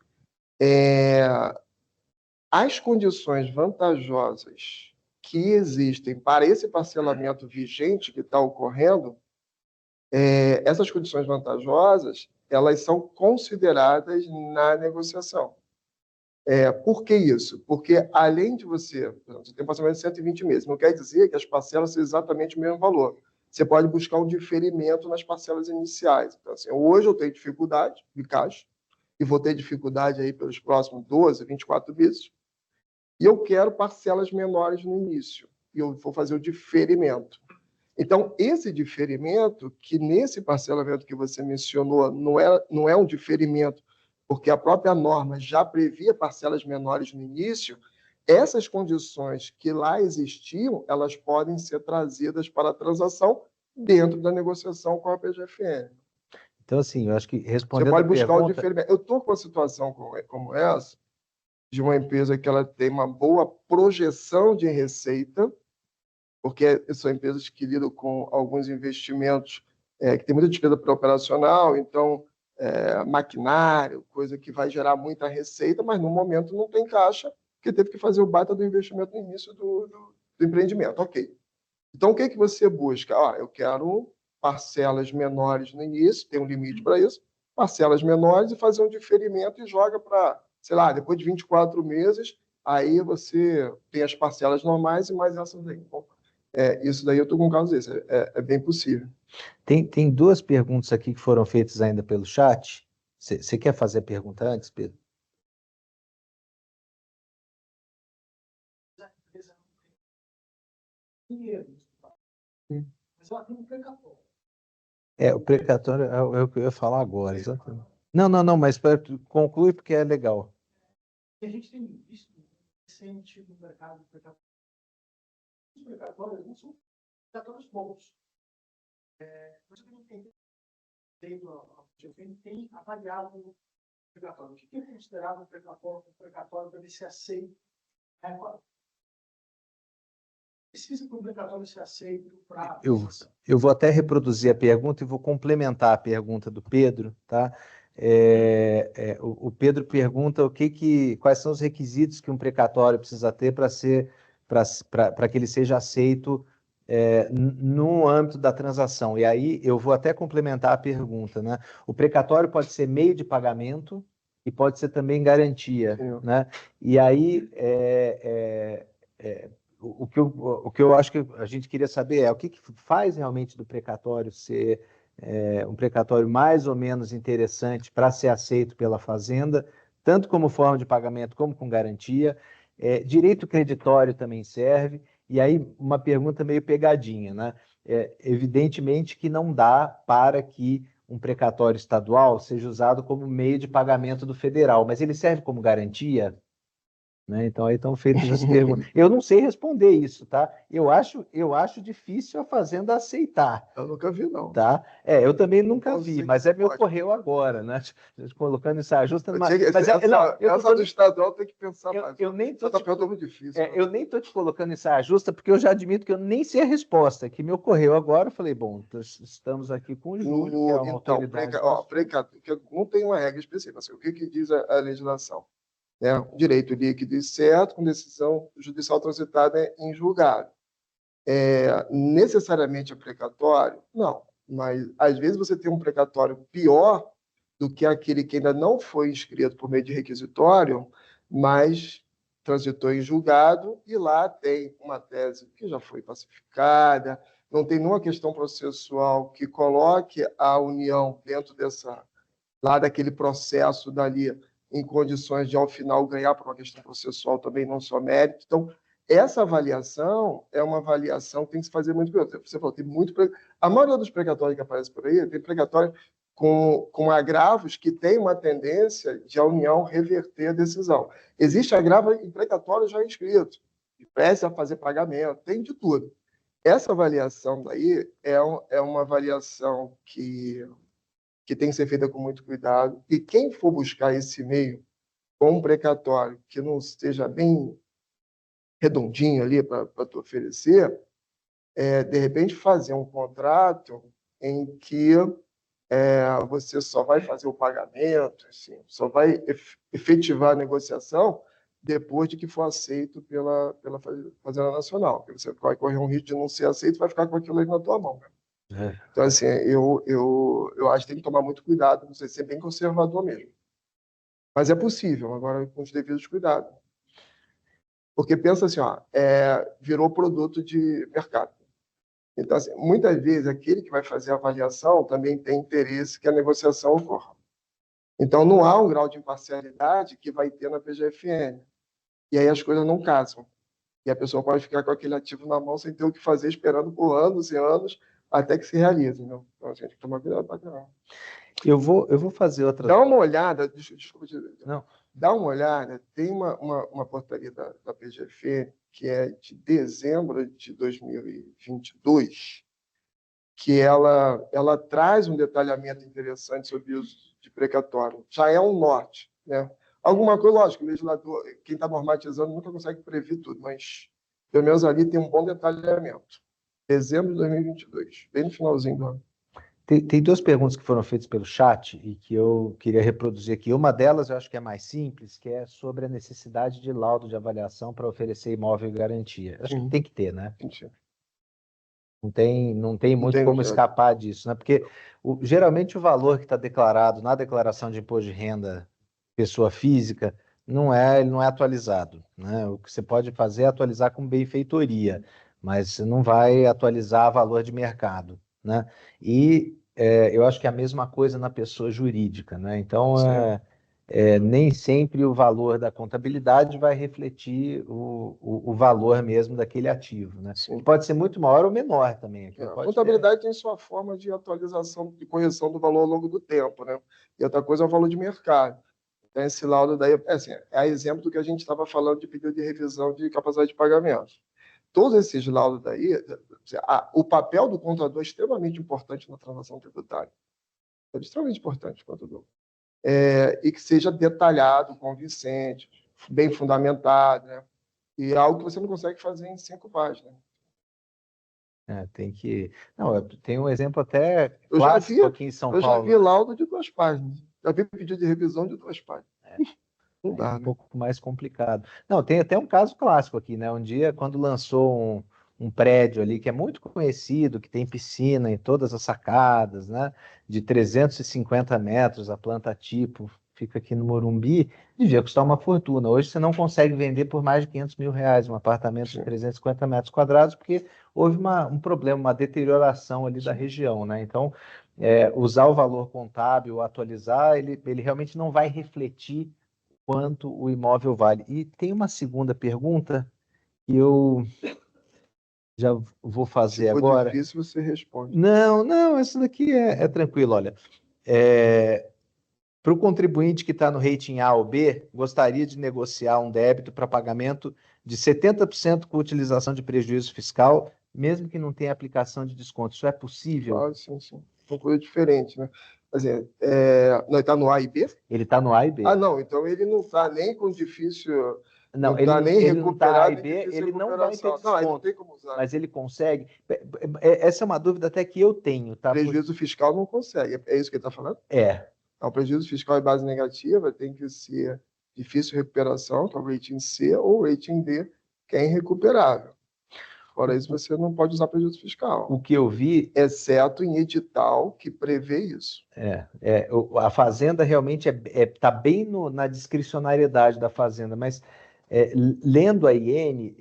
As condições vantajosas que existem para esse parcelamento vigente que está ocorrendo, essas condições vantajosas, elas são consideradas na negociação. Por que isso? Porque, além de você tem um parcelamento de 120 meses, não quer dizer que as parcelas são exatamente o mesmo valor. Você pode buscar um diferimento nas parcelas iniciais. Então, assim, hoje eu tenho dificuldade de caixa, e vou ter dificuldade aí pelos próximos 12, 24 meses, e eu quero parcelas menores no início, e eu vou fazer o diferimento. Então, esse diferimento, que nesse parcelamento que você mencionou, não é um diferimento, porque a própria norma já previa parcelas menores no início, essas condições que lá existiam, elas podem ser trazidas para a transação dentro da negociação com a PGFN. Então, assim, eu acho que respondendo você pode buscar um diferimento. Eu estou com uma situação como essa, de uma empresa que ela tem uma boa projeção de receita, porque são empresas que lidam com alguns investimentos que tem muita despesa operacional, então maquinário, coisa que vai gerar muita receita, mas no momento não tem caixa, porque teve que fazer o baita do investimento no início do empreendimento. Ok. Então, o que você busca? Eu quero parcelas menores no início, tem um limite para isso, parcelas menores e fazer um diferimento e joga para, sei lá, depois de 24 meses, aí você tem as parcelas normais e mais essas daí. Bom, isso daí eu estou com um caso desse, é bem possível. Tem duas perguntas aqui que foram feitas ainda pelo chat. Você quer fazer a pergunta antes, Pedro? Mas ela tem um precatório. O precatório é o que eu ia falar agora, exatamente. Não, mas conclui porque é legal. A gente tem visto recente no mercado de precatório. Os precatórios não são precatórios bons. Você tem avaliado o precatório. O que é considerado um precatório para ele ser aceito? Precisa que o precatório ser aceito para... Eu vou até reproduzir a pergunta e vou complementar a pergunta do Pedro, tá? O Pedro pergunta quais são os requisitos que um precatório precisa ter para que ele seja aceito no âmbito da transação. E aí eu vou até complementar a pergunta, né? O precatório pode ser meio de pagamento e pode ser também garantia, né? E aí o que eu acho que a gente queria saber é o que faz realmente do precatório ser um precatório mais ou menos interessante para ser aceito pela Fazenda, tanto como forma de pagamento como com garantia. Direito creditório também serve. E aí uma pergunta meio pegadinha, né? evidentemente que não dá para que um precatório estadual seja usado como meio de pagamento do federal, mas ele serve como garantia? Né? Então, aí estão feitas as perguntas. Eu não sei responder isso, tá? Eu acho difícil a Fazenda aceitar. Eu nunca vi, não. Tá? Eu também nunca vi, sei mas que me pode. ocorreu agora, né? Colocando em saia justa. Essa do estadual tem que pensar mais. Eu nem tô Essa pergunta é muito difícil. eu nem estou te colocando em saia justa, porque eu já admito que eu nem sei a resposta, que me ocorreu agora. Eu falei, bom, estamos aqui com o Júlio, que é uma autoridade. Não tem uma regra específica. Assim, o que diz a legislação? Direito líquido e certo, com decisão judicial transitada em julgado. Necessariamente é precatório? Não, mas às vezes você tem um precatório pior do que aquele que ainda não foi inscrito por meio de requisitório, mas transitou em julgado e lá tem uma tese que já foi pacificada, não tem nenhuma questão processual que coloque a União dentro lá daquele processo dali em condições de, ao final, ganhar por uma questão processual também, não só mérito. Então, essa avaliação é uma avaliação que tem que se fazer muito bem. Você falou, tem muito... A maioria dos precatórios que aparecem por aí tem precatório com agravos que tem uma tendência de a União reverter a decisão. Existe agravo em precatório já inscrito, que presta a fazer pagamento, tem de tudo. Essa avaliação daí é uma avaliação que tem que ser feita com muito cuidado, e quem for buscar esse meio com um precatório que não esteja bem redondinho ali para tu oferecer, de repente fazer um contrato em que você só vai fazer o pagamento, assim, só vai efetivar a negociação depois de que for aceito pela Fazenda Nacional. Porque você vai correr um risco de não ser aceito e vai ficar com aquilo aí na tua mão. Né? Então, assim, eu acho que tem que tomar muito cuidado, não sei, ser bem conservador mesmo. Mas é possível, agora com os devidos cuidados. Porque pensa assim, virou produto de mercado. Então, assim, muitas vezes, aquele que vai fazer a avaliação também tem interesse que a negociação ocorra. Então, não há um grau de imparcialidade que vai ter na PGFN. E aí as coisas não casam. E a pessoa pode ficar com aquele ativo na mão sem ter o que fazer, esperando por anos e anos até que se realize. Né? Então, a gente tem que tomar cuidado para caramba. Eu vou fazer outra... Dá uma olhada, desculpa te dizer. Não. Dá uma olhada, tem uma portaria da PGFN, que é de dezembro de 2022, que ela traz um detalhamento interessante sobre o uso de precatório. Já é um norte. Né? Alguma coisa, lógico, o legislador, quem está normatizando, nunca consegue prever tudo, mas pelo menos ali tem um bom detalhamento. Dezembro de 2022, bem no finalzinho do ano. Tem duas perguntas que foram feitas pelo chat e que eu queria reproduzir aqui. Uma delas eu acho que é mais simples, que é sobre a necessidade de laudo de avaliação para oferecer imóvel e garantia. Acho que tem que ter, né? Não tem muito como escapar disso, né? Porque geralmente o valor que está declarado na declaração de imposto de renda pessoa física ele não é atualizado, né? O que você pode fazer é atualizar com benfeitoria, mas você não vai atualizar valor de mercado, né? E eu acho que é a mesma coisa na pessoa jurídica, né? Então, nem sempre o valor da contabilidade vai refletir o valor mesmo daquele ativo, né? Pode ser muito maior ou menor também. A contabilidade tem sua forma de atualização, de correção do valor ao longo do tempo, né? E outra coisa é o valor de mercado. Então, esse laudo daí, é exemplo do que a gente estava falando de pedido de revisão de capacidade de pagamento. Todos esses laudos daí, o papel do contador é extremamente importante na transação tributária. É extremamente importante, contador. E que seja detalhado, convincente, bem fundamentado, né? E é algo que você não consegue fazer em 5 páginas. Tem que... Não, tem um exemplo até clássico aqui em São Paulo. Eu já vi laudo de 2 páginas. Já vi pedido de revisão de 2 páginas. Não dá, um pouco mais complicado. Não, tem até um caso clássico aqui, né? Um dia, quando lançou um prédio ali que é muito conhecido, que tem piscina em todas as sacadas, né? De 350 metros, a planta tipo, fica aqui no Morumbi, devia custar uma fortuna. Hoje você não consegue vender por mais de R$500 mil um apartamento de 350 metros quadrados, porque houve um problema, uma deterioração ali da região, né? Então, usar o valor contábil, atualizar, ele realmente não vai refletir quanto o imóvel vale. E tem uma segunda pergunta que eu Já vou fazer Se for agora. difícil, você responde. Não, essa daqui é tranquilo, olha. Para o contribuinte que está no rating A ou B, gostaria de negociar um débito para pagamento de 70% com utilização de prejuízo fiscal, mesmo que não tenha aplicação de desconto. Isso é possível? Claro, sim, sim. Uma coisa diferente, né? Quer dizer, não, ele está no A e B? Ele está no A e B. Ah, não, então ele não está nem com difícil, Não, está nem ele não está A recuperado e nem B, difícil ele não vai ter recuperação. Não, aí não desconto, tem como usar. mas ele consegue. Essa é uma dúvida até que eu tenho, tá? Prejuízo fiscal não consegue. É isso que ele está falando? O prejuízo fiscal em base negativa tem que ser difícil recuperação, que é o rating C, ou rating D, que é irrecuperável. Fora isso, você não pode usar prejuízo fiscal. O que eu vi, exceto em edital que prevê isso. A Fazenda realmente está bem na discricionariedade da Fazenda, mas lendo a IN,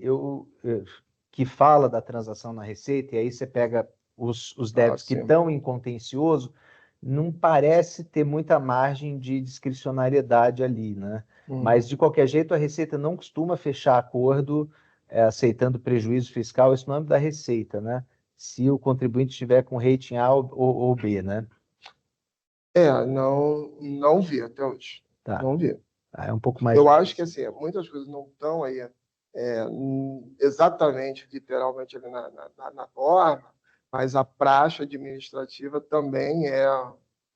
que fala da transação na Receita, e aí você pega os débitos que estão em contencioso, não parece ter muita margem de discricionariedade ali, né? Mas, de qualquer jeito, a Receita não costuma fechar acordo aceitando prejuízo fiscal, isso no âmbito da Receita, né? Se o contribuinte estiver com rating A ou B, né? Não vi até hoje. Tá. Não vi. É um pouco mais Eu difícil. acho que assim, muitas coisas não estão aí exatamente, literalmente ali na norma, mas a praxe administrativa também é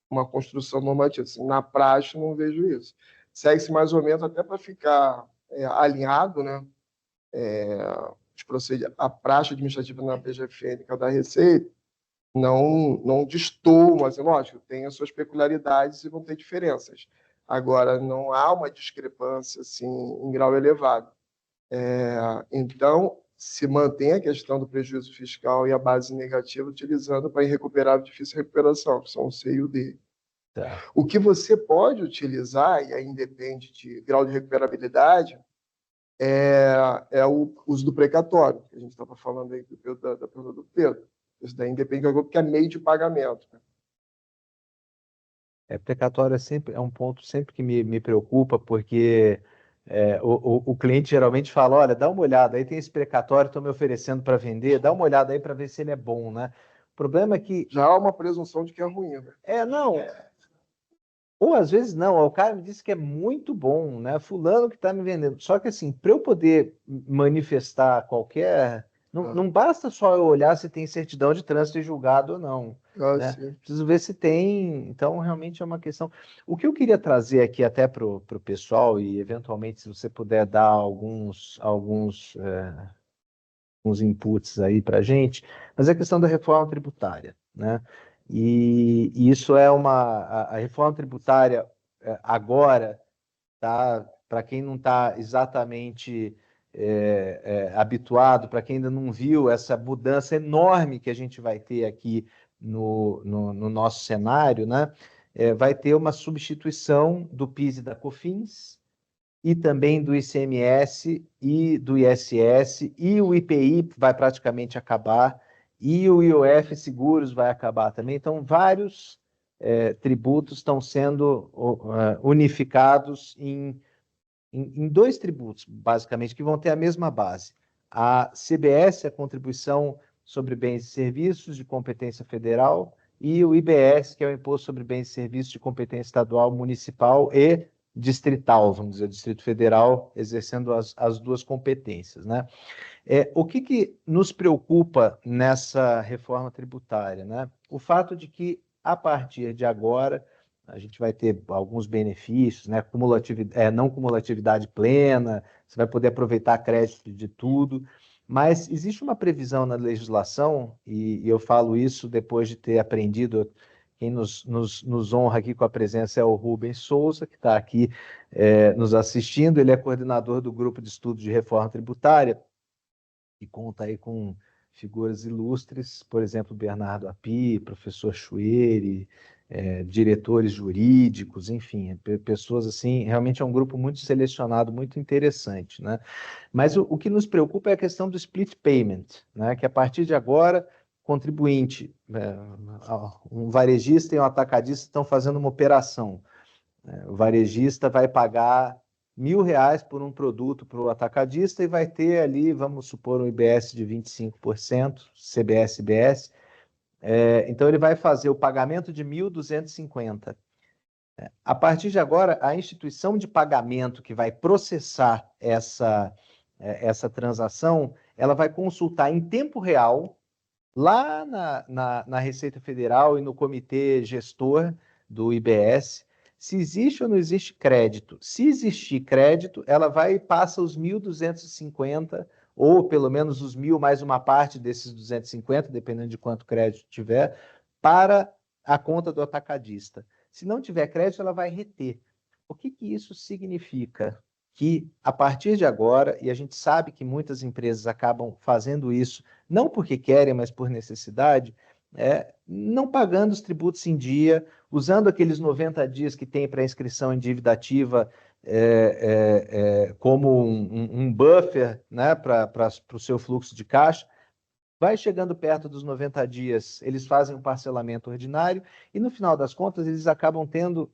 uma construção normativa. Assim, na praxe, não vejo isso. Segue-se mais ou menos até para ficar alinhado, né? A praxe administrativa na PGFN, que é da Receita, não destoam, mas, lógico, tem as suas peculiaridades e vão ter diferenças. Agora, não há uma discrepância assim, em grau elevado. Então, se mantém a questão do prejuízo fiscal e a base negativa, utilizando para irrecuperável e difícil recuperação, que são o C e o D. Tá. O que você pode utilizar, e aí independe de grau de recuperabilidade, é o uso do precatório, que a gente estava falando aí da pergunta do Pedro. Isso daí independe do que é meio de pagamento. Precatório é um ponto sempre que me preocupa, porque o cliente geralmente fala, olha, dá uma olhada, aí tem esse precatório, estão me oferecendo para vender, dá uma olhada aí para ver se ele é bom, né? O problema é que... Já há uma presunção de que é ruim, né? Não... Ou às vezes não, o cara me disse que é muito bom, né? Fulano que está me vendendo. Só que assim, para eu poder manifestar qualquer... Não basta só eu olhar se tem certidão de trânsito e julgado ou não. Né? Preciso ver se tem. Então, realmente é uma questão. O que eu queria trazer aqui até para o pessoal, e eventualmente, se você puder dar alguns inputs aí para a gente, mas é a questão da reforma tributária, né? E isso a reforma tributária agora, tá? Para quem não está exatamente habituado, para quem ainda não viu essa mudança enorme que a gente vai ter aqui no nosso cenário, né? Vai ter uma substituição do PIS e da COFINS, e também do ICMS e do ISS, e o IPI vai praticamente acabar, e o IOF Seguros vai acabar também. Então, vários tributos estão sendo unificados em dois tributos, basicamente, que vão ter a mesma base. A CBS, a Contribuição sobre Bens e Serviços de competência federal, e o IBS, que é o Imposto sobre Bens e Serviços de competência estadual, municipal e distrital, vamos dizer, o Distrito Federal exercendo as duas competências, né? O que nos preocupa nessa reforma tributária, né? O fato de que, a partir de agora, a gente vai ter alguns benefícios, né? Não cumulatividade plena, você vai poder aproveitar crédito de tudo, mas existe uma previsão na legislação, e eu falo isso depois de ter aprendido. Quem nos honra aqui com a presença é o Rubens Souza, que está aqui nos assistindo. Ele é coordenador do Grupo de Estudos de Reforma Tributária e conta aí com figuras ilustres, por exemplo, Bernardo Api, professor Chueri, diretores jurídicos, enfim, pessoas assim, realmente é um grupo muito selecionado, muito interessante, né? Mas o que nos preocupa é a questão do split payment, né? Que a partir de agora, contribuinte, um varejista e um atacadista estão fazendo uma operação. O varejista vai pagar R$ 1.000 por um produto para o atacadista e vai ter ali, vamos supor, um IBS de 25%, CBS, IBS. Então, ele vai fazer o pagamento de 1.250. A partir de agora, a instituição de pagamento que vai processar essa transação, ela vai consultar em tempo real, lá na Receita Federal e no comitê gestor do IBS, se existe ou não existe crédito. Se existir crédito, ela vai e passa os 1.250, ou pelo menos os 1.000 mais uma parte desses 250, dependendo de quanto crédito tiver, para a conta do atacadista. Se não tiver crédito, ela vai reter. O que isso significa? Que a partir de agora, e a gente sabe que muitas empresas acabam fazendo isso, não porque querem, mas por necessidade, não pagando os tributos em dia, usando aqueles 90 dias que tem para inscrição em dívida ativa como um buffer, né, para o seu fluxo de caixa. Vai chegando perto dos 90 dias, eles fazem um parcelamento ordinário e, no final das contas, eles acabam tendo,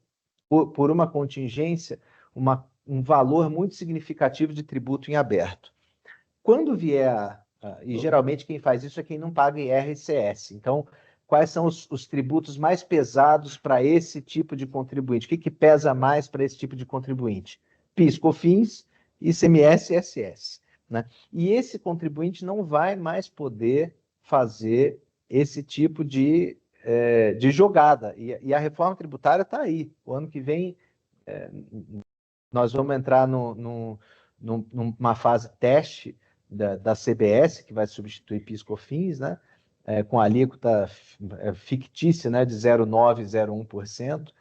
por uma contingência, um valor muito significativo de tributo em aberto. Quando vier, e geralmente quem faz isso é quem não paga IR/ICS. Então, quais são os tributos mais pesados para esse tipo de contribuinte? O que pesa mais para esse tipo de contribuinte? PIS, COFINS, ICMS e ISS. Né? E esse contribuinte não vai mais poder fazer esse tipo de jogada. E a reforma tributária está aí. O ano que vem, nós vamos entrar numa fase teste da CBS, que vai substituir PIS/COFINS, né? Com a alíquota fictícia, né, de 0,9%, 0,1%.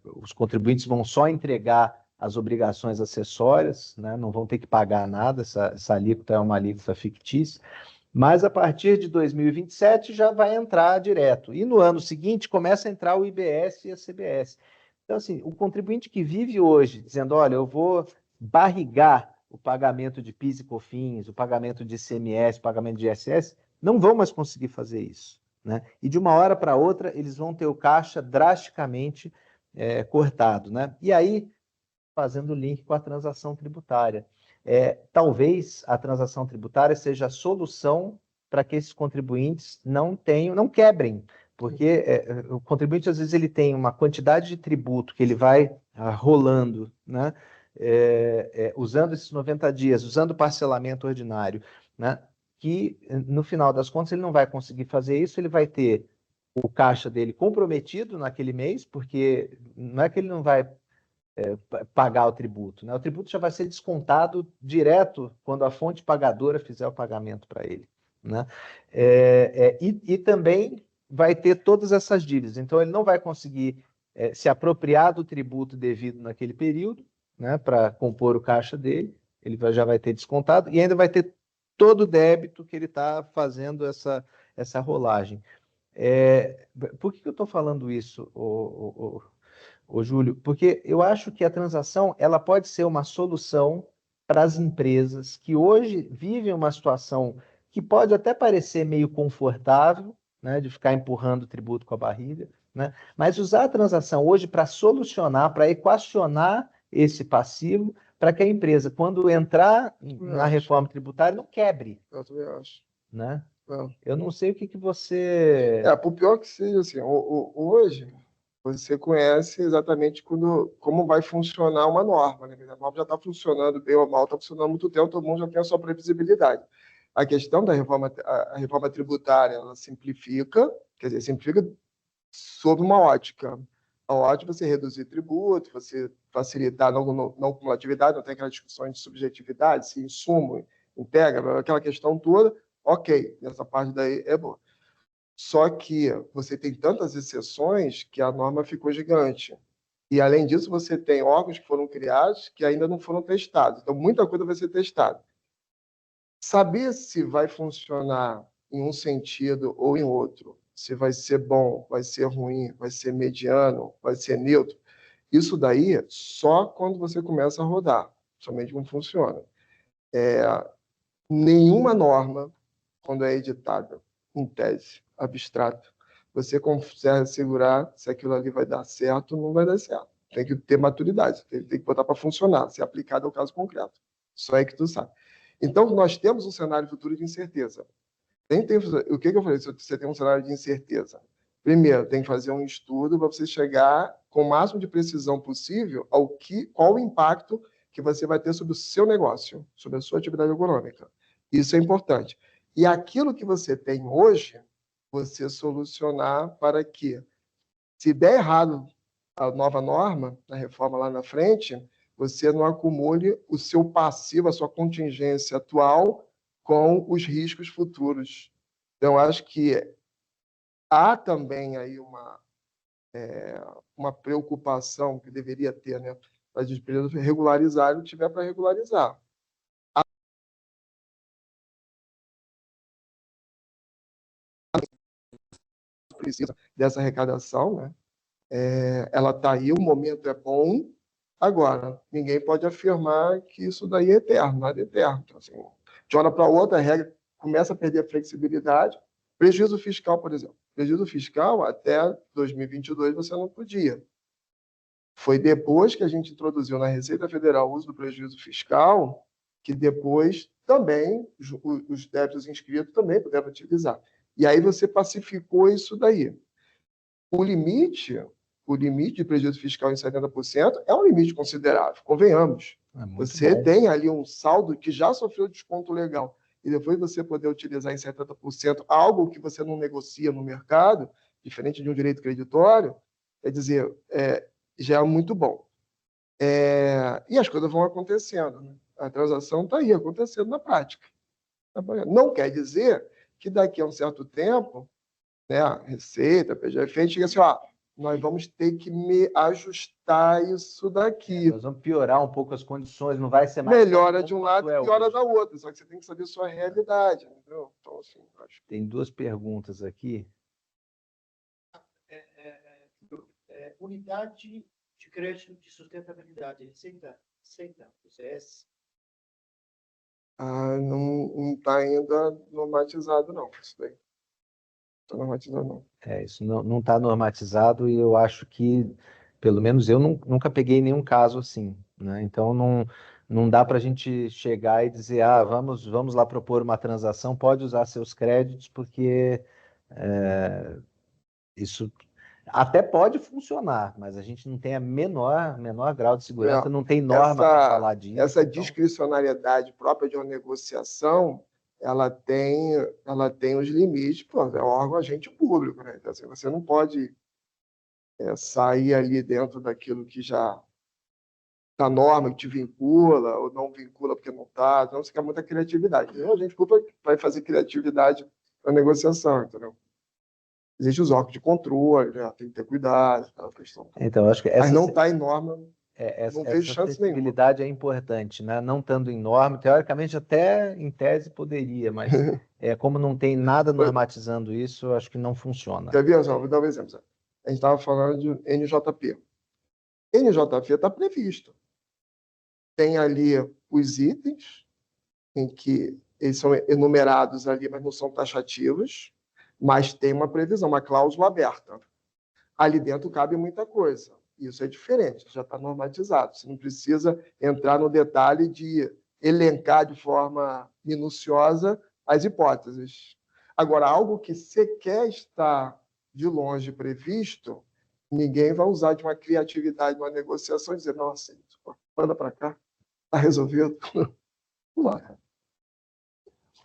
Os contribuintes vão só entregar as obrigações acessórias, né, não vão ter que pagar nada, essa alíquota é uma alíquota fictícia, mas a partir de 2027 já vai entrar direto. E no ano seguinte começa a entrar o IBS e a CBS. Então, assim, o contribuinte que vive hoje dizendo, olha, eu vou barrigar o pagamento de PIS e COFINS, o pagamento de ICMS, o pagamento de ISS, não vão mais conseguir fazer isso. Né? E de uma hora para outra, eles vão ter o caixa drasticamente cortado. Né? E aí, fazendo o link com a transação tributária. Talvez a transação tributária seja a solução para que esses contribuintes não quebrem, porque o contribuinte, às vezes, ele tem uma quantidade de tributo que ele vai rolando, né? Usando esses 90 dias, usando o parcelamento ordinário, né? Que, no final das contas, ele não vai conseguir fazer isso, ele vai ter o caixa dele comprometido naquele mês, porque não é que ele não vai pagar o tributo, né? O tributo já vai ser descontado direto quando a fonte pagadora fizer o pagamento para ele, né? E também vai ter todas essas dívidas, então ele não vai conseguir se apropriar do tributo devido naquele período, né, para compor o caixa dele, ele já vai ter descontado e ainda vai ter todo o débito que ele está fazendo essa rolagem. Por que eu estou falando isso, ô Júlio? Porque eu acho que a transação ela pode ser uma solução para as empresas que hoje vivem uma situação que pode até parecer meio confortável, né, de ficar empurrando o tributo com a barriga, né, mas usar a transação hoje para solucionar, para equacionar esse passivo, para que a empresa, quando entrar na reforma tributária, não quebre. Eu também acho. Né? Eu não sei o que você... Por pior que seja, assim, hoje você conhece exatamente como vai funcionar uma norma. Né? A norma já está funcionando bem ou mal, está funcionando há muito tempo, todo mundo já tem a sua previsibilidade. A questão da a reforma tributária, ela simplifica, quer dizer, simplifica sob uma ótica. A ótica é você reduzir tributo, você facilitar a não cumulatividade, não tem aquela discussão de subjetividade, se insumo, integra, aquela questão toda, ok, nessa parte daí é boa. Só que você tem tantas exceções que a norma ficou gigante. E, além disso, você tem órgãos que foram criados que ainda não foram testados. Então, muita coisa vai ser testada. Saber se vai funcionar em um sentido ou em outro, se vai ser bom, vai ser ruim, vai ser mediano, vai ser neutro, isso daí só quando você começa a rodar, somente como funciona. Nenhuma norma, quando é editada, em tese, abstrato, você consegue assegurar se aquilo ali vai dar certo ou não vai dar certo. tem que ter maturidade, tem que botar para funcionar, ser aplicado ao caso concreto. Só é que tu sabe. Então, nós temos um cenário futuro de incerteza. O que eu falei? Se você tem um cenário de incerteza, primeiro, tem que fazer um estudo para você chegar com o máximo de precisão possível qual o impacto que você vai ter sobre o seu negócio, sobre a sua atividade econômica. Isso é importante. E aquilo que você tem hoje, você solucionar para que, se der errado a nova norma, a reforma lá na frente, você não acumule o seu passivo, a sua contingência atual com os riscos futuros. Então, acho que há também aí uma preocupação que deveria ter, né? Para as empresas regularizarem o que tiver para regularizar. Precisa dessa arrecadação, né? Ela está aí, o momento é bom. Agora, ninguém pode afirmar que isso daí é eterno, nada é eterno. Então, assim, de uma hora para outra, a regra começa a perder a flexibilidade. Prejuízo fiscal, por exemplo. Prejuízo fiscal, até 2022, você não podia. Foi depois que a gente introduziu na Receita Federal o uso do prejuízo fiscal, que depois também os débitos inscritos também puderam utilizar. E aí você pacificou isso daí. O limite de prejuízo fiscal em 70% é um limite considerável, convenhamos. Você tem ali um saldo que já sofreu desconto legal, e depois você poder utilizar em 70% algo que você não negocia no mercado, diferente de um direito creditório, quer dizer, já é muito bom. E as coisas vão acontecendo, né? A transação está aí, acontecendo na prática. Não quer dizer que daqui a um certo tempo, né, a Receita, a PGF, chega assim, nós vamos ter que ajustar isso daqui. Nós vamos piorar um pouco as condições, não vai ser mais... Melhora de um lado e piora da outra, só que você tem que saber a sua realidade. Entendeu? Então, assim, acho... Tem duas perguntas aqui. Unidade de crédito de sustentabilidade, Receita, o CS? Não está ainda normatizado, não. Isso daí. Não está normatizado, não. Isso não está normatizado, e eu acho que, pelo menos eu nunca peguei nenhum caso assim, né? Então não dá para a gente chegar e dizer, vamos lá propor uma transação, pode usar seus créditos, porque isso até pode funcionar, mas a gente não tem a menor grau de segurança, não tem norma para falar disso. Essa discricionariedade própria de uma negociação, ela tem os limites, é um órgão agente público, né? Então, assim, você não pode sair ali dentro daquilo que já está norma, que te vincula, ou não vincula porque não está, então você quer muita criatividade. A gente vai fazer criatividade na negociação, entendeu? Existem os órgãos de controle, né? Tem que ter cuidado. Então, acho que mas não está em norma, não vejo chance nenhuma. A flexibilidade é importante, né? Não estando em norma, teoricamente até em tese poderia, mas como não tem nada normatizando isso, acho que não funciona. Quer ver, vou dar um exemplo. A gente estava falando de NJP. NJP está previsto. Tem ali os itens em que eles são enumerados ali, mas não são taxativos, mas tem uma previsão, uma cláusula aberta. Ali dentro cabe muita coisa. Isso é diferente, já está normatizado. Você não precisa entrar no detalhe de elencar de forma minuciosa as hipóteses. Agora, algo que sequer está de longe previsto, ninguém vai usar de uma criatividade, uma negociação e dizer, nossa, manda para cá, está resolvido. Vamos lá.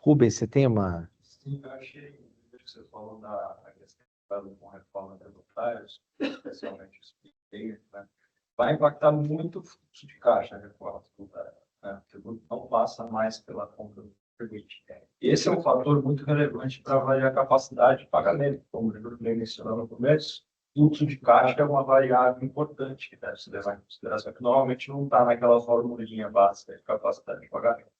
Rubens, você tem uma... Sim, eu achei que você falou da questão com reforma tributários, especialmente os PIB, né? Vai impactar muito o fluxo de caixa a reforma tributária, né? O tributo não passa mais pela conta do contribuinte. Esse é um fator muito relevante para avaliar a capacidade de pagamento, como o Bruno mencionou no começo. Fluxo de caixa é uma variável importante que deve se levar em consideração, que normalmente não está naquela formulinha básica de capacidade de pagamento.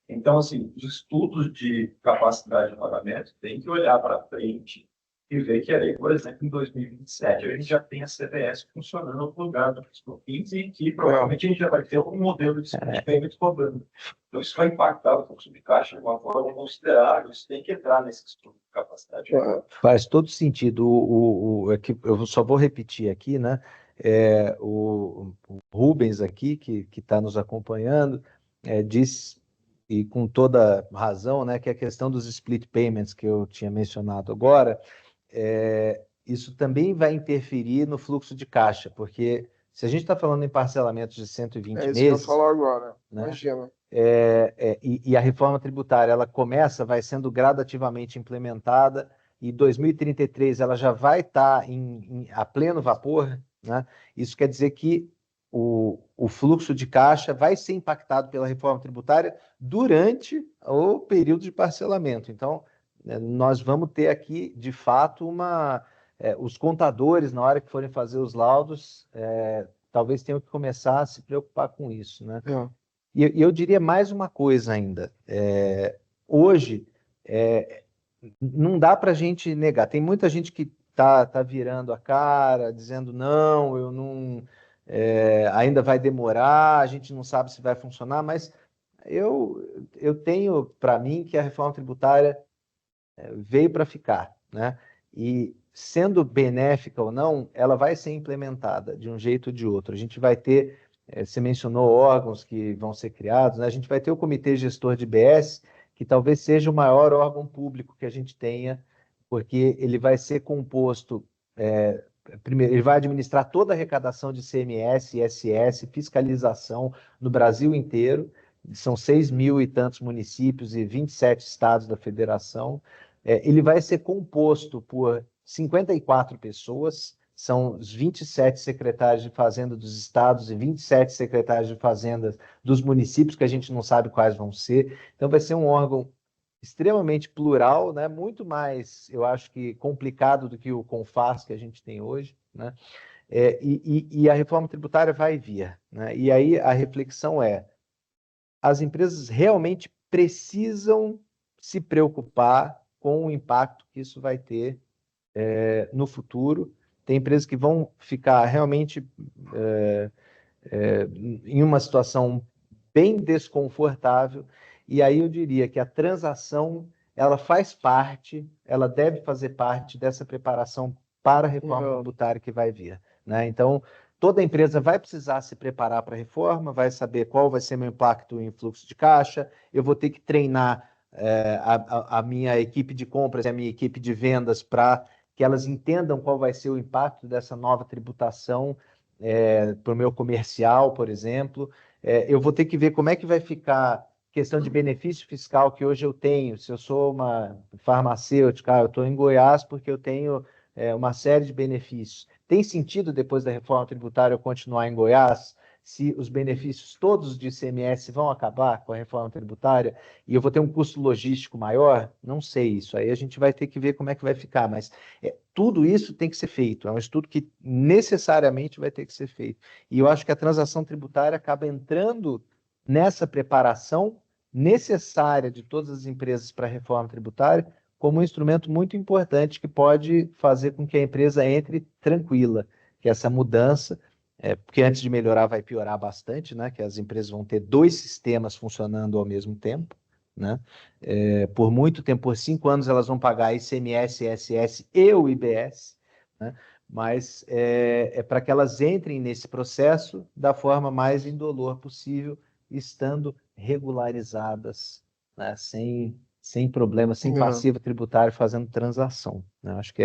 Então, assim, os estudos de capacidade de pagamento têm que olhar para frente e ver que aí, por exemplo, em 2027, a gente já tem a CBS funcionando no lugar do PIS e que provavelmente a gente já vai ter um modelo de pagamento cobrando. Então, isso vai impactar o fluxo de caixa de uma forma considerável. Isso tem que entrar nesse estudo de capacidade. Faz todo sentido. Eu só vou repetir aqui, né? O Rubens aqui, que está nos acompanhando, diz, e com toda razão, né, que a questão dos split payments que eu tinha mencionado agora, isso também vai interferir no fluxo de caixa, porque se a gente está falando em parcelamentos de 120 isso meses... que eu falo agora, né? Imagina. E a reforma tributária, ela vai sendo gradativamente implementada, e 2033 ela já vai estar a pleno vapor, né? Isso quer dizer que o fluxo de caixa vai ser impactado pela reforma tributária durante o período de parcelamento. Então, nós vamos ter aqui, de fato, os contadores, na hora que forem fazer os laudos, talvez tenham que começar a se preocupar com isso, né? E eu diria mais uma coisa ainda. Hoje, não dá para a gente negar. Tem muita gente que tá virando a cara, dizendo não, eu não, ainda vai demorar, a gente não sabe se vai funcionar, mas eu tenho para mim que a reforma tributária veio para ficar, né? E sendo benéfica ou não, ela vai ser implementada de um jeito ou de outro. A gente vai ter, você mencionou órgãos que vão ser criados, né? A gente vai ter o Comitê Gestor de IBS, que talvez seja o maior órgão público que a gente tenha, porque ele vai ser composto, primeiro, ele vai administrar toda a arrecadação de CMS, ISS, fiscalização no Brasil inteiro. São 6 mil e tantos municípios e 27 estados da federação. Ele vai ser composto por 54 pessoas, são os 27 secretários de Fazenda dos estados e 27 secretários de Fazenda dos municípios, que a gente não sabe quais vão ser. Então, vai ser um órgão extremamente plural, né? Muito mais, eu acho que, complicado do que o CONFAS que a gente tem hoje, né? E a reforma tributária vai vir, né? E aí a reflexão as empresas realmente precisam se preocupar com o impacto que isso vai ter no futuro. Tem empresas que vão ficar realmente em uma situação bem desconfortável, e aí eu diria que a transação, ela faz parte, ela deve fazer parte dessa preparação para a reforma tributária que vai vir, né? Então, toda empresa vai precisar se preparar para a reforma, vai saber qual vai ser meu impacto em fluxo de caixa, eu vou ter que treinar a minha equipe de compras e a minha equipe de vendas para que elas entendam qual vai ser o impacto dessa nova tributação para o meu comercial, por exemplo. Eu vou ter que ver como é que vai ficar questão de benefício fiscal que hoje eu tenho. Se eu sou uma farmacêutica, eu estou em Goiás porque eu tenho uma série de benefícios. Tem sentido, depois da reforma tributária, eu continuar em Goiás? Se os benefícios todos de ICMS vão acabar com a reforma tributária e eu vou ter um custo logístico maior? Não sei isso. Aí a gente vai ter que ver como é que vai ficar, mas tudo isso tem que ser feito. É um estudo que necessariamente vai ter que ser feito. E eu acho que a transação tributária acaba entrando nessa preparação necessária de todas as empresas para a reforma tributária como um instrumento muito importante que pode fazer com que a empresa entre tranquila, que essa mudança, porque antes de melhorar vai piorar bastante, né? Que as empresas vão ter 2 sistemas funcionando ao mesmo tempo, né? Por muito tempo, por 5 anos, elas vão pagar ICMS, ISS e o IBS, né? Mas para que elas entrem nesse processo da forma mais indolor possível, estando regularizadas, né? Sem problema, sem passivo tributário, fazendo transação, né? Acho que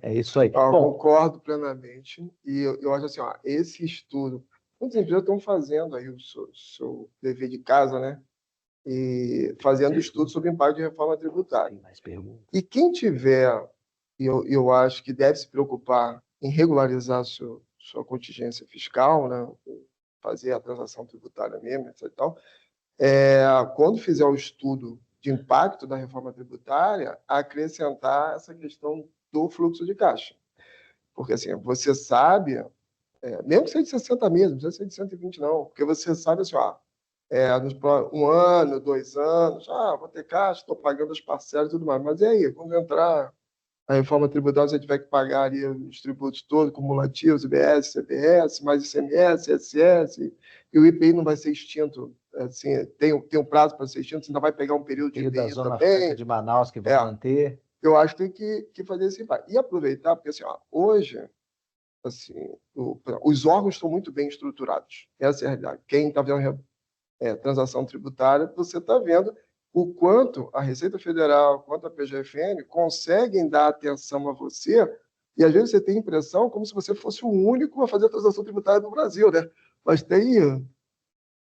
é isso aí. Eu concordo plenamente. E eu acho assim, esse estudo, muitas empresas estão fazendo aí o seu dever de casa, né? E fazendo estudo sobre o impacto de reforma tributária. Tem mais perguntas? E quem tiver, eu acho que deve se preocupar em regularizar sua contingência fiscal, né? Fazer a transação tributária mesmo, etc. E tal, quando fizer o estudo de impacto da reforma tributária, acrescentar essa questão do fluxo de caixa. Porque, assim, você sabe, mesmo que seja de 60 meses, não precisa ser de 120, não, porque você sabe, assim, um ano, 2 anos, vou ter caixa, estou pagando as parcelas e tudo mais, mas e aí, quando entrar a reforma tributária, você tiver que pagar ali os tributos todos, cumulativos, IBS, CBS, mais ICMS, ISS, e o IPI não vai ser extinto, assim, tem um prazo para ser extinto, você ainda vai pegar um período de IPI da Zona também. Franca de Manaus que vai manter. Eu acho que tem que fazer esse impacto. E aproveitar, porque assim, hoje assim, os órgãos estão muito bem estruturados. Essa é a realidade. Quem está vendo transação tributária, você está vendo o quanto a Receita Federal, quanto a PGFN conseguem dar atenção a você, e às vezes você tem a impressão como se você fosse o único a fazer a transação tributária no Brasil, né? Mas tem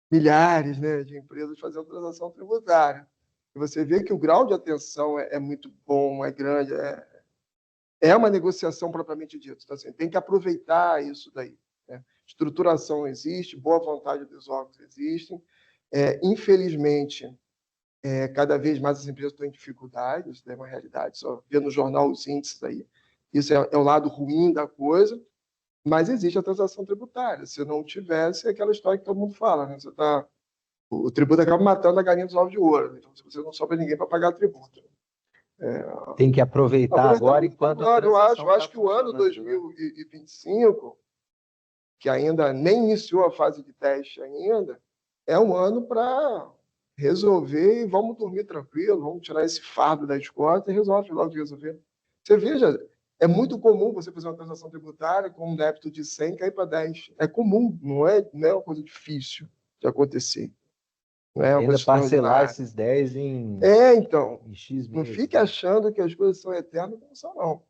milhares, né, de empresas fazendo transação tributária. E você vê que o grau de atenção é muito bom, é grande, é uma negociação propriamente dita. Então, assim, tem que aproveitar isso daí, né? Estruturação existe, boa vontade dos órgãos existem. Infelizmente, cada vez mais as empresas estão em dificuldade, isso é uma realidade. Só vê no jornal os índices aí. Isso é o lado ruim da coisa, mas existe a transação tributária. Se não tivesse, é aquela história que todo mundo fala, né? O tributo acaba matando a galinha dos ovos de ouro. Então, se você não sobra ninguém para pagar tributo. Tem que aproveitar agora enquanto a eu acho tá que o ano 2025, que ainda nem iniciou a fase de teste ainda, é um ano para resolver e vamos dormir tranquilo, vamos tirar esse fardo das costas e resolve logo de resolver. Você veja, é muito comum você fazer uma transação tributária com um débito de 100 cair para 10. É comum, não é uma coisa difícil de acontecer. Não é uma ainda coisa parcelar esses 10 em, então, em X meses. não fique achando que as coisas são eternas, não são, não.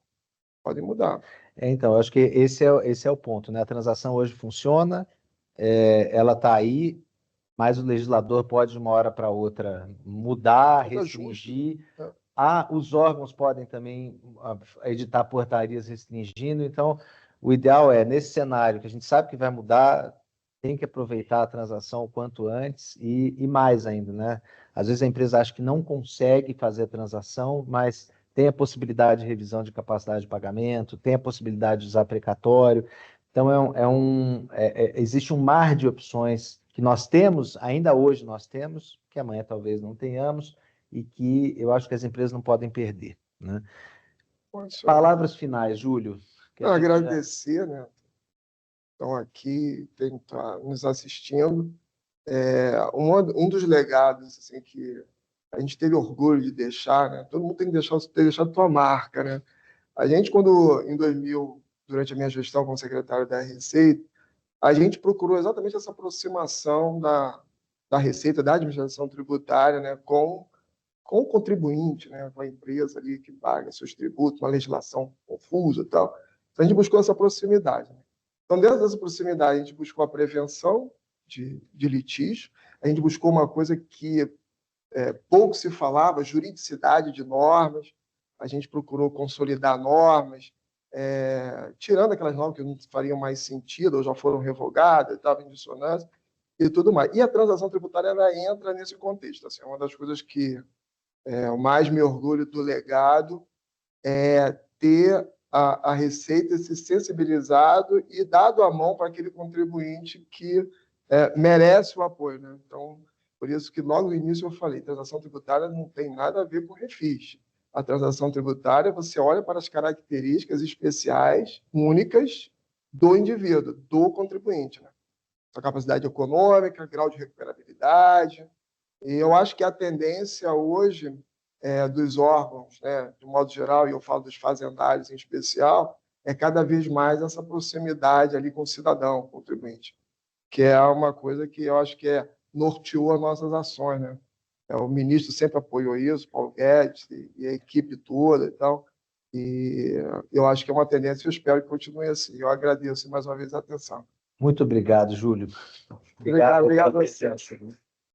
Podem mudar. Então, eu acho que esse é o ponto, né? A transação hoje funciona, ela está aí, mas o legislador pode, de uma hora para outra, mudar, restringir. Os órgãos podem também editar portarias restringindo. Então, o ideal nesse cenário, que a gente sabe que vai mudar, tem que aproveitar a transação o quanto antes e mais ainda, né? Às vezes a empresa acha que não consegue fazer a transação, mas tem a possibilidade de revisão de capacidade de pagamento, tem a possibilidade de usar precatório. Então, existe um mar de opções que nós temos, ainda hoje nós temos, que amanhã talvez não tenhamos, e que eu acho que as empresas não podem perder, né? Palavras finais, Júlio. Agradecer, né? Estão aqui, quem está nos assistindo. Um dos legados assim, que a gente teve orgulho de deixar, né? Todo mundo tem que deixar a tua marca, né? A gente, quando, em 2000, durante a minha gestão como secretário da Receita, a gente procurou exatamente essa aproximação da Receita, da administração tributária, né, com o contribuinte, né, com a empresa ali que paga seus tributos, uma legislação confusa e tal. Então, a gente buscou essa proximidade, né? Então, dentro dessa proximidade, a gente buscou a prevenção de litígio, a gente buscou uma coisa que pouco se falava, juridicidade de normas, a gente procurou consolidar normas, tirando aquelas normas que não fariam mais sentido, ou já foram revogadas, estavam em dissonância, e tudo mais. E a transação tributária ela entra nesse contexto. Assim, é uma das coisas que eu mais me orgulho do legado é ter a Receita se sensibilizado e dado a mão para aquele contribuinte que merece o apoio, né? Então, por isso que logo no início eu falei, transação tributária não tem nada a ver com refis. A transação tributária, você olha para as características especiais, únicas do indivíduo, do contribuinte, né? Sua capacidade econômica, grau de recuperabilidade. E eu acho que a tendência hoje dos órgãos, né, de modo geral, e eu falo dos fazendários em especial, é cada vez mais essa proximidade ali com o cidadão, com o contribuinte, que é uma coisa que eu acho que norteou as nossas ações, né? O ministro sempre apoiou isso, Paulo Guedes e a equipe toda e tal. E eu acho que é uma tendência e eu espero que continue assim. Eu agradeço mais uma vez a atenção. Muito obrigado, Júlio. Obrigado a você.